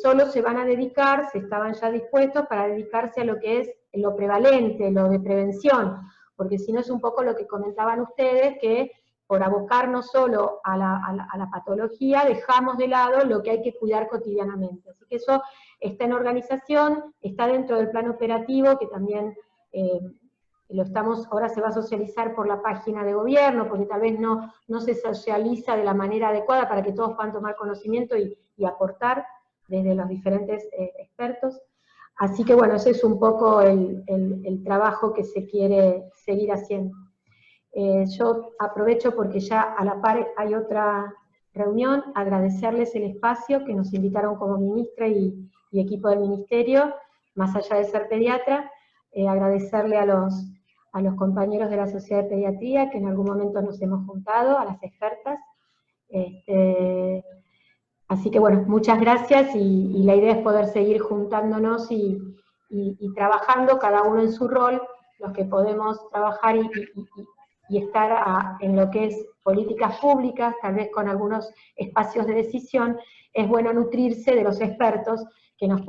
solo se van a dedicar, se estaban ya dispuestos para dedicarse a lo que es lo prevalente, lo de prevención, porque si no es un poco lo que comentaban ustedes, que por abocarnos solo a la patología, dejamos de lado lo que hay que cuidar cotidianamente. Así que eso está en organización, está dentro del plan operativo, que también ahora se va a socializar por la página de gobierno, porque tal vez no se socializa de la manera adecuada para que todos puedan tomar conocimiento y aportar desde los diferentes expertos. Así que bueno, ese es un poco el trabajo que se quiere seguir haciendo. Yo aprovecho porque ya a la par hay otra reunión, agradecerles el espacio que nos invitaron como ministra y equipo del ministerio, más allá de ser pediatra, agradecerle a los compañeros de la Sociedad de Pediatría, que en algún momento nos hemos juntado, a las expertas. Así que bueno, muchas gracias, y la idea es poder seguir juntándonos y trabajando cada uno en su rol, los que podemos trabajar y estar en lo que es políticas públicas, tal vez con algunos espacios de decisión. Es bueno nutrirse de los expertos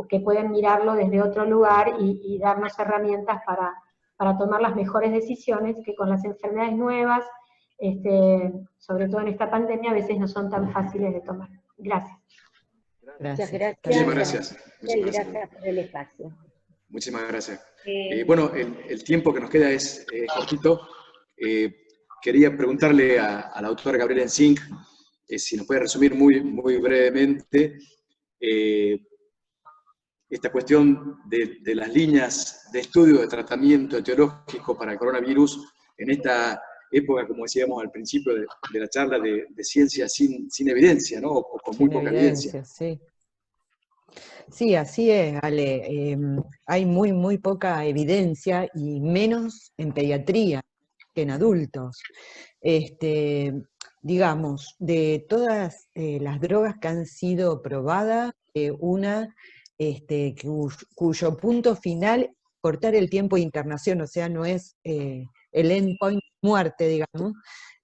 que pueden mirarlo desde otro lugar y darnos herramientas para tomar las mejores decisiones, que con las enfermedades nuevas, sobre todo en esta pandemia, a veces no son tan fáciles de tomar. Gracias. Muchas gracias. Muchísimas gracias. Muchísimas Gracias por el espacio. Muchísimas gracias. Bueno, el tiempo que nos queda es cortito. Quería preguntarle a la doctora Gabriela Enzink si nos puede resumir muy brevemente esta cuestión de las líneas de estudio de tratamiento etiológico para el coronavirus en esta época, como decíamos al principio de la charla, de ciencia sin evidencia, ¿no? O con muy poca evidencia. Sí. Sí, así es, Ale. Hay muy poca evidencia, y menos en pediatría que en adultos. Digamos, de todas las drogas que han sido probadas, una cuyo punto final, cortar el tiempo de internación, o sea, no es el endpoint muerte, digamos,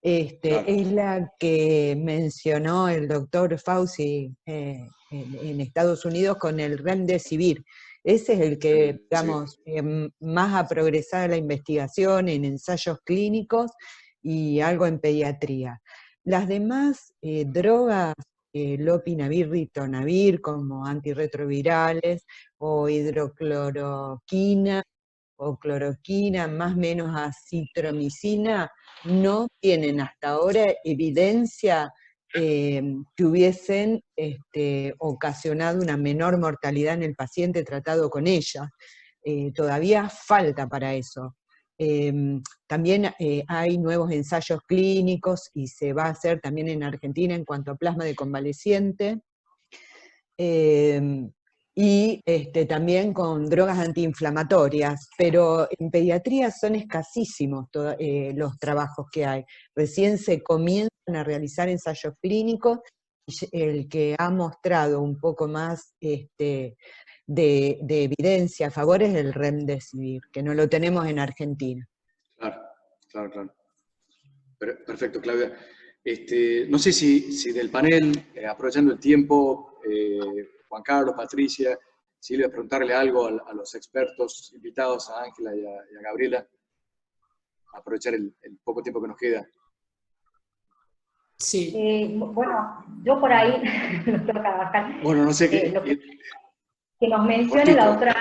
Claro. es la que mencionó el doctor Fauci en Estados Unidos con el Remdesivir. Ese es el que, digamos, más ha progresado la investigación en ensayos clínicos y algo en pediatría. Las demás drogas, lopinavir, ritonavir, como antirretrovirales, o hidrocloroquina, o cloroquina, más o menos acitromicina, no tienen hasta ahora evidencia que hubiesen ocasionado una menor mortalidad en el paciente tratado con ella. Todavía falta para eso. También hay nuevos ensayos clínicos, y se va a hacer también en Argentina en cuanto a plasma de convaleciente. y también con drogas antiinflamatorias, pero en pediatría son escasísimos los trabajos que hay. Recién se comienzan a realizar ensayos clínicos, y el que ha mostrado un poco más de evidencia a favor es el Remdesivir, que no lo tenemos en Argentina. Claro. Perfecto, Claudia. No sé si del panel, aprovechando el tiempo, Juan Carlos, Patricia, Silvia, preguntarle algo a los expertos invitados, a Ángela y a Gabriela, aprovechar el poco tiempo que nos queda. Sí. Bueno, yo por ahí nos toca bajar. Bueno, no sé qué. Que nos mencione la doctora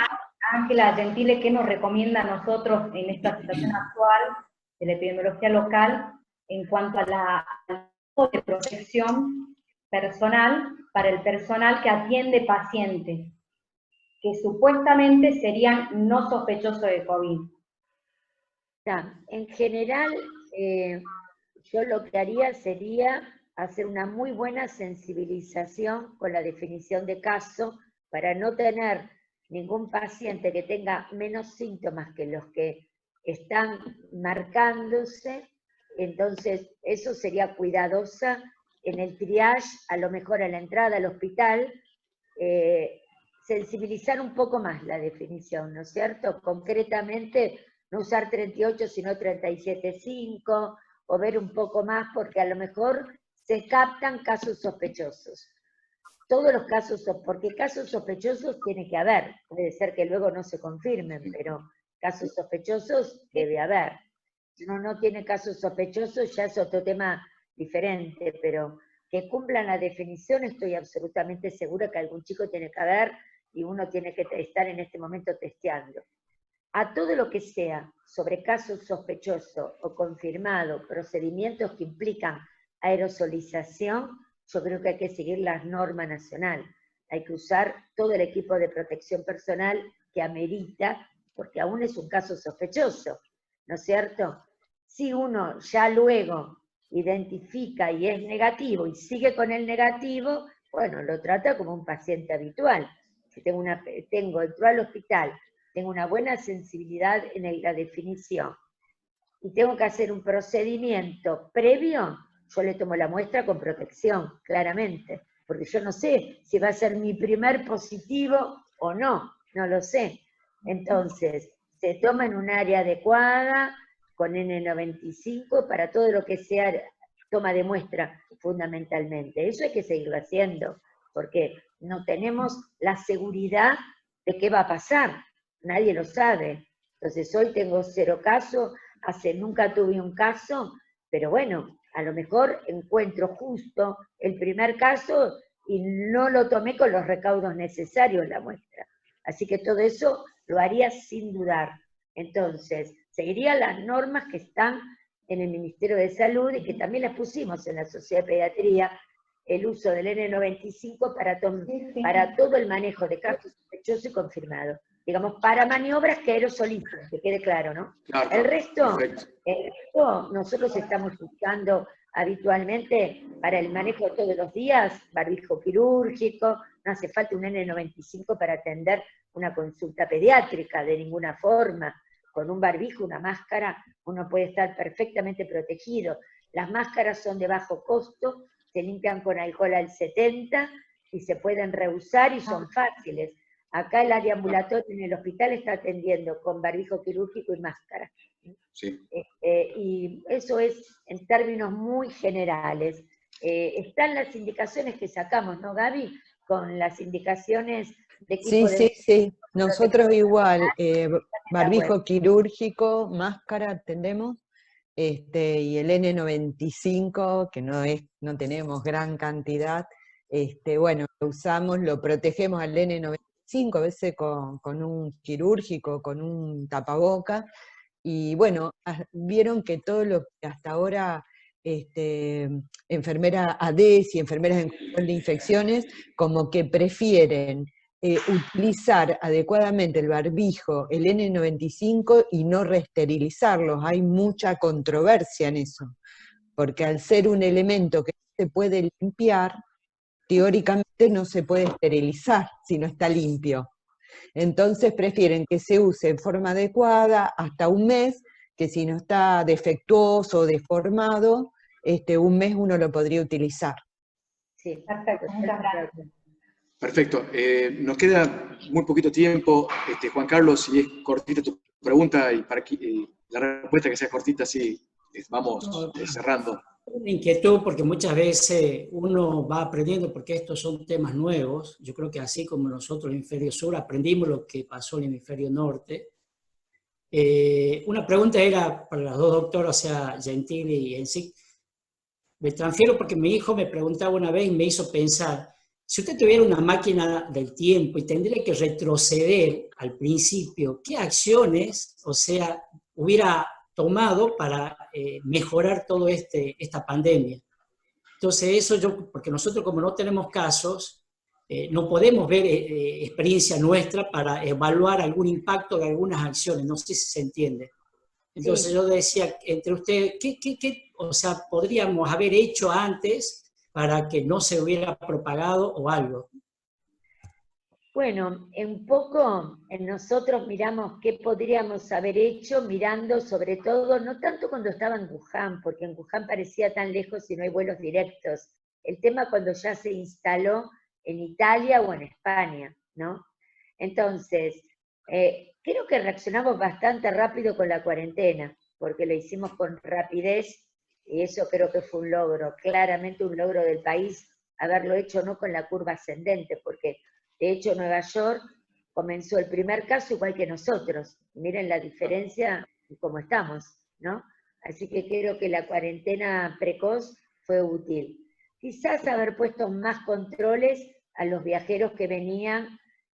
Ángela Gentile qué nos recomienda a nosotros en esta situación actual de la epidemiología local en cuanto a la de protección personal para el personal que atiende pacientes que supuestamente serían no sospechosos de COVID. En general, yo lo que haría sería hacer una muy buena sensibilización con la definición de caso para no tener ningún paciente que tenga menos síntomas que los que están marcándose. Entonces, eso sería cuidadosa en el triage, a lo mejor a la entrada al hospital, sensibilizar un poco más la definición, ¿no es cierto? Concretamente, no usar 38, sino 37.5, o ver un poco más, porque a lo mejor se captan casos sospechosos. Todos los casos, porque casos sospechosos tiene que haber, puede ser que luego no se confirmen, pero casos sospechosos debe haber. Si uno no tiene casos sospechosos, ya es otro tema diferente, pero que cumplan la definición, estoy absolutamente segura que algún chico tiene que haber y uno tiene que estar en este momento testeando. A todo lo que sea sobre casos sospechosos o confirmados, procedimientos que implican aerosolización, yo creo que hay que seguir las normas nacionales. Hay que usar todo el equipo de protección personal que amerita, porque aún es un caso sospechoso, ¿no es cierto? Si uno ya luego identifica y es negativo y sigue con el negativo, bueno, lo trata como un paciente habitual. Si entro al hospital, tengo una buena sensibilidad en la definición y tengo que hacer un procedimiento previo, yo le tomo la muestra con protección, claramente, porque yo no sé si va a ser mi primer positivo o no lo sé. Entonces, se toma en un área adecuada, con N95, para todo lo que sea toma de muestra, fundamentalmente. Eso hay que seguirlo haciendo, porque no tenemos la seguridad de qué va a pasar, nadie lo sabe. Entonces, hoy tengo 0 casos, nunca tuve un caso, pero bueno, a lo mejor encuentro justo el primer caso y no lo tomé con los recaudos necesarios en la muestra. Así que todo eso lo haría sin dudar. Entonces, seguiría las normas que están en el Ministerio de Salud y que también las pusimos en la Sociedad de Pediatría, el uso del N95 para todo el manejo de casos sospechosos y confirmados. Digamos, para maniobras que aerosolizan, que quede claro, ¿no? Claro, el resto, nosotros estamos buscando habitualmente para el manejo todos los días, barbijo quirúrgico, no hace falta un N95 para atender una consulta pediátrica de ninguna forma. Con un barbijo, una máscara, uno puede estar perfectamente protegido. Las máscaras son de bajo costo, se limpian con alcohol al 70 y se pueden reusar y son fáciles. Acá el área ambulatoria en el hospital está atendiendo con barbijo quirúrgico y máscara. Sí. Y eso es en términos muy generales. Están las indicaciones que sacamos, ¿no, Gaby? Con las indicaciones de equipo Sí. Nosotros igual, barbijo quirúrgico, máscara atendemos, y el N95, que no tenemos gran cantidad, bueno, lo usamos, lo protegemos al N95, a veces con un quirúrgico, con un tapaboca, y bueno, vieron que todo lo que hasta ahora enfermeras ADES y enfermeras en control de infecciones, como que prefieren utilizar adecuadamente el barbijo, el N95, y no reesterilizarlos. Hay mucha controversia en eso, porque al ser un elemento que se puede limpiar, teóricamente no se puede esterilizar si no está limpio. Entonces prefieren que se use en forma adecuada hasta un mes, que si no está defectuoso o deformado, un mes uno lo podría utilizar. Sí, Perfecto, muchas gracias. Perfecto. Nos queda muy poquito tiempo. Juan Carlos, si es cortita tu pregunta y para que la respuesta que sea cortita, sí, vamos cerrando. Una inquietud, porque muchas veces uno va aprendiendo, porque estos son temas nuevos. Yo creo que así como nosotros en el hemisferio sur aprendimos lo que pasó en el hemisferio norte. Una pregunta era para las dos doctoras, o sea, Gentili y Ensic. Me transfiero porque mi hijo me preguntaba una vez y me hizo pensar, si usted tuviera una máquina del tiempo y tendría que retroceder al principio, ¿qué acciones, o sea, hubiera tomado para mejorar todo esta pandemia? Entonces eso porque nosotros como no tenemos casos, no podemos ver experiencia nuestra para evaluar algún impacto de algunas acciones, no sé si se entiende. Entonces yo decía, entre ustedes, ¿qué o sea, podríamos haber hecho antes para que no se hubiera propagado o algo? Bueno, un poco nosotros miramos qué podríamos haber hecho, mirando sobre todo, no tanto cuando estaba en Wuhan, porque en Wuhan parecía tan lejos y no hay vuelos directos. El tema cuando ya se instaló en Italia o en España, ¿no? Entonces, creo que reaccionamos bastante rápido con la cuarentena, porque lo hicimos con rapidez, y eso creo que fue un logro, claramente un logro del país, haberlo hecho no con la curva ascendente, porque de hecho Nueva York comenzó el primer caso igual que nosotros. Miren la diferencia y cómo estamos, ¿no? Así que creo que la cuarentena precoz fue útil. Quizás haber puesto más controles a los viajeros que venían,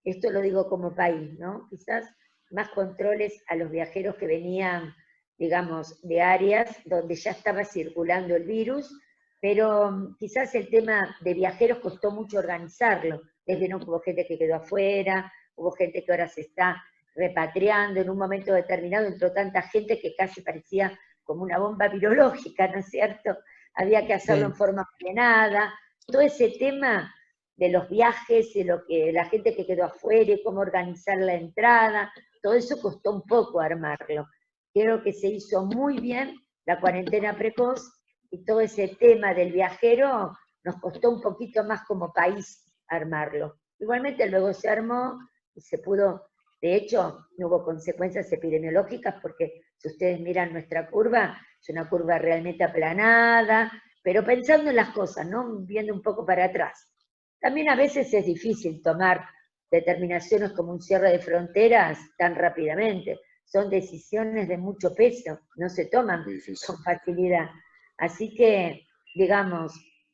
esto lo digo como país, ¿no? Quizás más controles a los viajeros que venían, digamos, de áreas donde ya estaba circulando el virus, pero quizás el tema de viajeros costó mucho organizarlo. Desde hubo gente que quedó afuera, hubo gente que ahora se está repatriando, en un momento determinado entró tanta gente que casi parecía como una bomba virológica, ¿no es cierto? Había que hacerlo en forma ordenada, todo ese tema de los viajes, de lo que la gente que quedó afuera, y cómo organizar la entrada, todo eso costó un poco armarlo. Creo que se hizo muy bien la cuarentena precoz, y todo ese tema del viajero nos costó un poquito más como país armarlo. Igualmente luego se armó y se pudo, de hecho no hubo consecuencias epidemiológicas porque si ustedes miran nuestra curva, es una curva realmente aplanada, pero pensando en las cosas, ¿no? Viendo un poco para atrás. También a veces es difícil tomar determinaciones como un cierre de fronteras tan rápidamente. Son decisiones de mucho peso, no se toman con facilidad. Así que, digamos,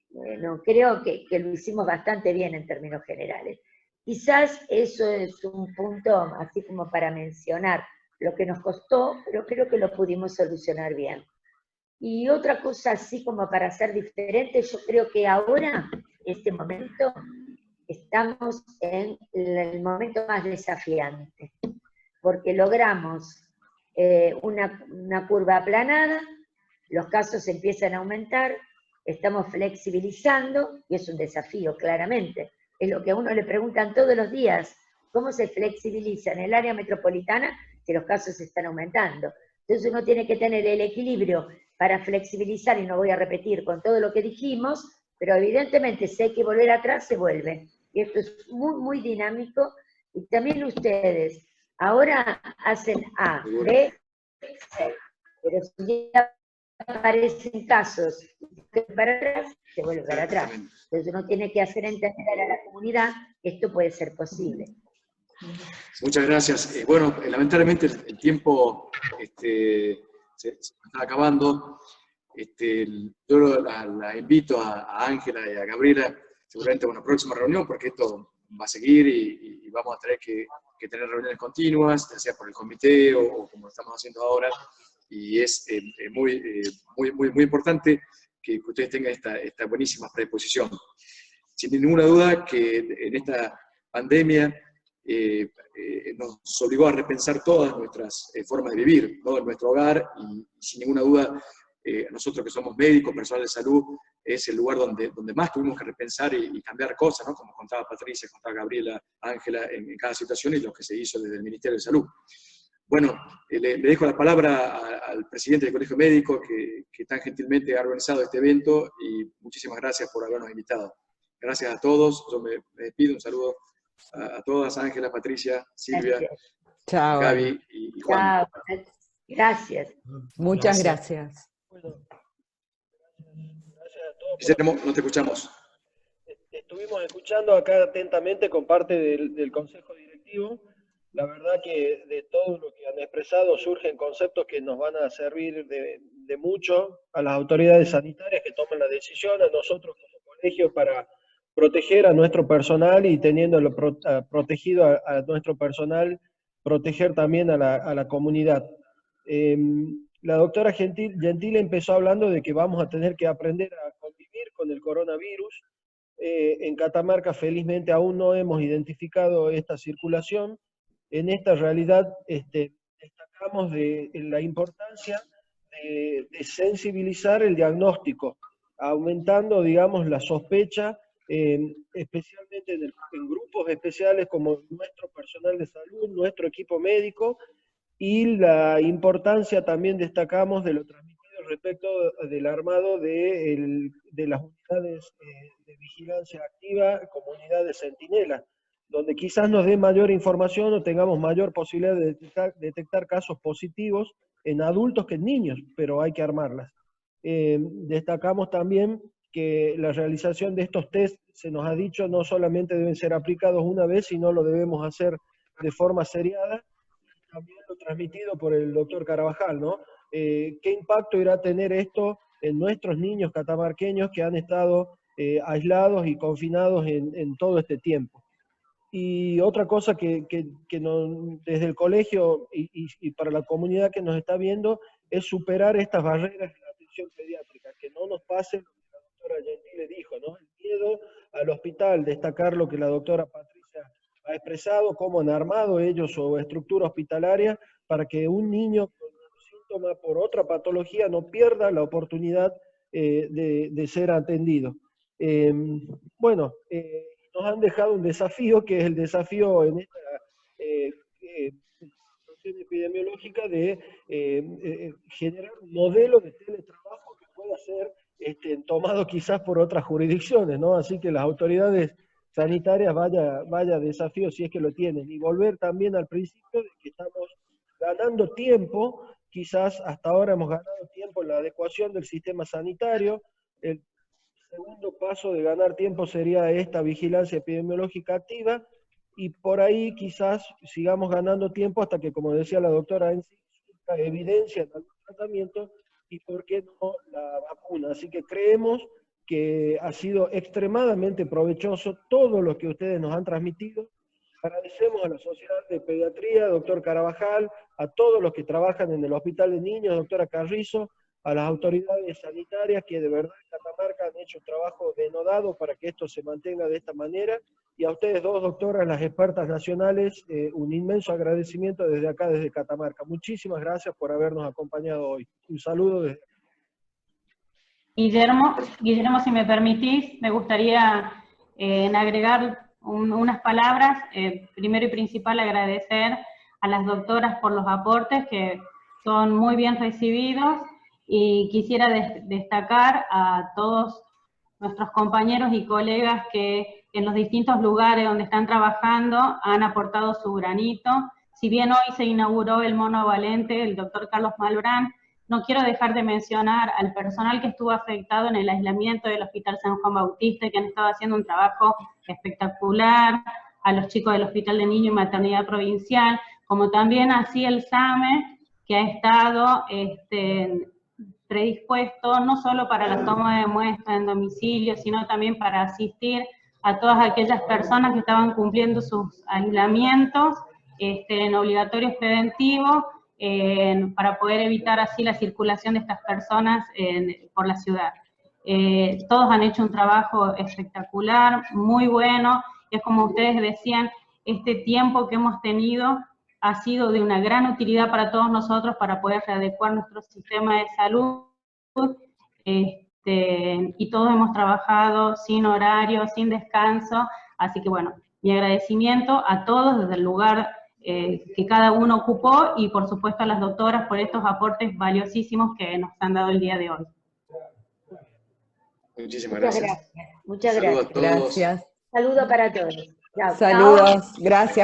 bueno, creo que lo hicimos bastante bien en términos generales. Quizás eso es un punto así como para mencionar lo que nos costó, pero creo que lo pudimos solucionar bien. Y otra cosa así como para ser diferente, yo creo que ahora, en este momento, estamos en el momento más desafiante, porque logramos una curva aplanada, los casos empiezan a aumentar, estamos flexibilizando, y es un desafío claramente, es lo que a uno le preguntan todos los días, ¿cómo se flexibiliza en el área metropolitana si los casos están aumentando? Entonces uno tiene que tener el equilibrio para flexibilizar, y no voy a repetir con todo lo que dijimos, pero evidentemente si hay que volver atrás, se vuelve. Y esto es muy, muy dinámico, y también ustedes ahora hacen A, B, C, pero si ya aparecen casos que para atrás, se vuelve para atrás. Entonces uno tiene que hacer entender a la comunidad que esto puede ser posible. Muchas gracias. Bueno, lamentablemente el tiempo se está acabando. Yo la invito a Ángela y a Gabriela seguramente a una próxima reunión, porque esto va a seguir y vamos a tener que tener reuniones continuas, ya sea por el comité o como lo estamos haciendo ahora. Y es muy importante que ustedes tengan esta buenísima predisposición. Sin ninguna duda que en esta pandemia nos obligó a repensar todas nuestras formas de vivir, ¿no? En nuestro hogar, y sin ninguna duda nosotros que somos médicos, personal de salud, es el lugar donde más tuvimos que repensar y cambiar cosas, ¿no? Como contaba Patricia, contaba Gabriela, Ángela, en cada situación y lo que se hizo desde el Ministerio de Salud. Bueno, le dejo la palabra al presidente del Colegio Médico que tan gentilmente ha organizado este evento y muchísimas gracias por habernos invitado. Gracias a todos, yo me despido, un saludo a todas, Ángela, Patricia, Silvia, Chao. Gaby y Juan. Chao. Gracias. Muchas gracias. Bueno, gracias a todos. Guillermo, no te escuchamos. Estuvimos escuchando acá atentamente con parte del Consejo Directivo. La verdad que de todo lo que han expresado surgen conceptos que nos van a servir de mucho a las autoridades sanitarias que toman la decisión, a nosotros como colegio para proteger a nuestro personal y teniéndolo protegido a nuestro personal, proteger también a la comunidad. La doctora Gentile empezó hablando de que vamos a tener que aprender a convivir con el coronavirus. En Catamarca felizmente aún no hemos identificado esta circulación. En esta realidad destacamos de la importancia de sensibilizar el diagnóstico, aumentando, digamos, la sospecha, especialmente en grupos especiales como nuestro personal de salud, nuestro equipo médico, y la importancia también destacamos de lo transmitido respecto del armado de las unidades de vigilancia activa como unidades centinela, donde quizás nos dé mayor información o tengamos mayor posibilidad de detectar casos positivos en adultos que en niños, pero hay que armarlas. Destacamos también que la realización de estos test, se nos ha dicho, no solamente deben ser aplicados una vez, sino lo debemos hacer de forma seriada, también lo transmitido por el doctor Carabajal, ¿no? ¿Qué impacto irá a tener esto en nuestros niños catamarqueños que han estado aislados y confinados en todo este tiempo? Y otra cosa que desde el colegio y para la comunidad que nos está viendo es superar estas barreras de la atención pediátrica, que no nos pase lo que la doctora Gentile dijo, ¿no? El miedo al hospital, destacar lo que la doctora Patricia ha expresado, cómo han armado ellos su estructura hospitalaria para que un niño con un síntoma por otra patología no pierda la oportunidad de ser atendido. Bueno, nos han dejado un desafío, que es el desafío en esta situación epidemiológica de generar un modelo de teletrabajo que pueda ser tomado quizás por otras jurisdicciones, ¿no? Así que las autoridades sanitarias, vaya desafío si es que lo tienen. Y volver también al principio de que estamos ganando tiempo, quizás hasta ahora hemos ganado tiempo en la adecuación del sistema sanitario. El segundo paso de ganar tiempo sería esta vigilancia epidemiológica activa, y por ahí quizás sigamos ganando tiempo hasta que, como decía la doctora, surja evidencia en algún tratamiento, y por qué no la vacuna. Así que creemos que ha sido extremadamente provechoso todo lo que ustedes nos han transmitido. Agradecemos a la Sociedad de Pediatría, doctor Carabajal, a todos los que trabajan en el Hospital de Niños, doctora Carrizo, a las autoridades sanitarias que de verdad en Catamarca han hecho un trabajo denodado para que esto se mantenga de esta manera, y a ustedes dos, doctoras, las expertas nacionales, un inmenso agradecimiento desde acá, desde Catamarca. Muchísimas gracias por habernos acompañado hoy. Un saludo desde Guillermo, si me permitís, me gustaría agregar unas palabras. Primero y principal, agradecer a las doctoras por los aportes que son muy bien recibidos, y quisiera destacar a todos nuestros compañeros y colegas que en los distintos lugares donde están trabajando han aportado su granito. Si bien hoy se inauguró el monovalente, el doctor Carlos Malbrán, no quiero dejar de mencionar al personal que estuvo afectado en el aislamiento del Hospital San Juan Bautista y que han estado haciendo un trabajo espectacular, a los chicos del Hospital de Niño y Maternidad Provincial, como también así el SAME, que ha estado predispuesto no solo para la toma de muestras en domicilio, sino también para asistir a todas aquellas personas que estaban cumpliendo sus aislamientos en obligatorios preventivos, para poder evitar así la circulación de estas personas por la ciudad. Todos han hecho un trabajo espectacular, muy bueno, y es como ustedes decían, este tiempo que hemos tenido ha sido de una gran utilidad para todos nosotros para poder readecuar nuestro sistema de salud. y todos hemos trabajado sin horario, sin descanso, así que bueno, mi agradecimiento a todos desde el lugar que cada uno ocupó, y por supuesto a las doctoras por estos aportes valiosísimos que nos han dado el día de hoy. Muchísimas gracias. Muchas Saludos gracias. a todos. Gracias. Saludo para todos. Chao. Saludos, gracias.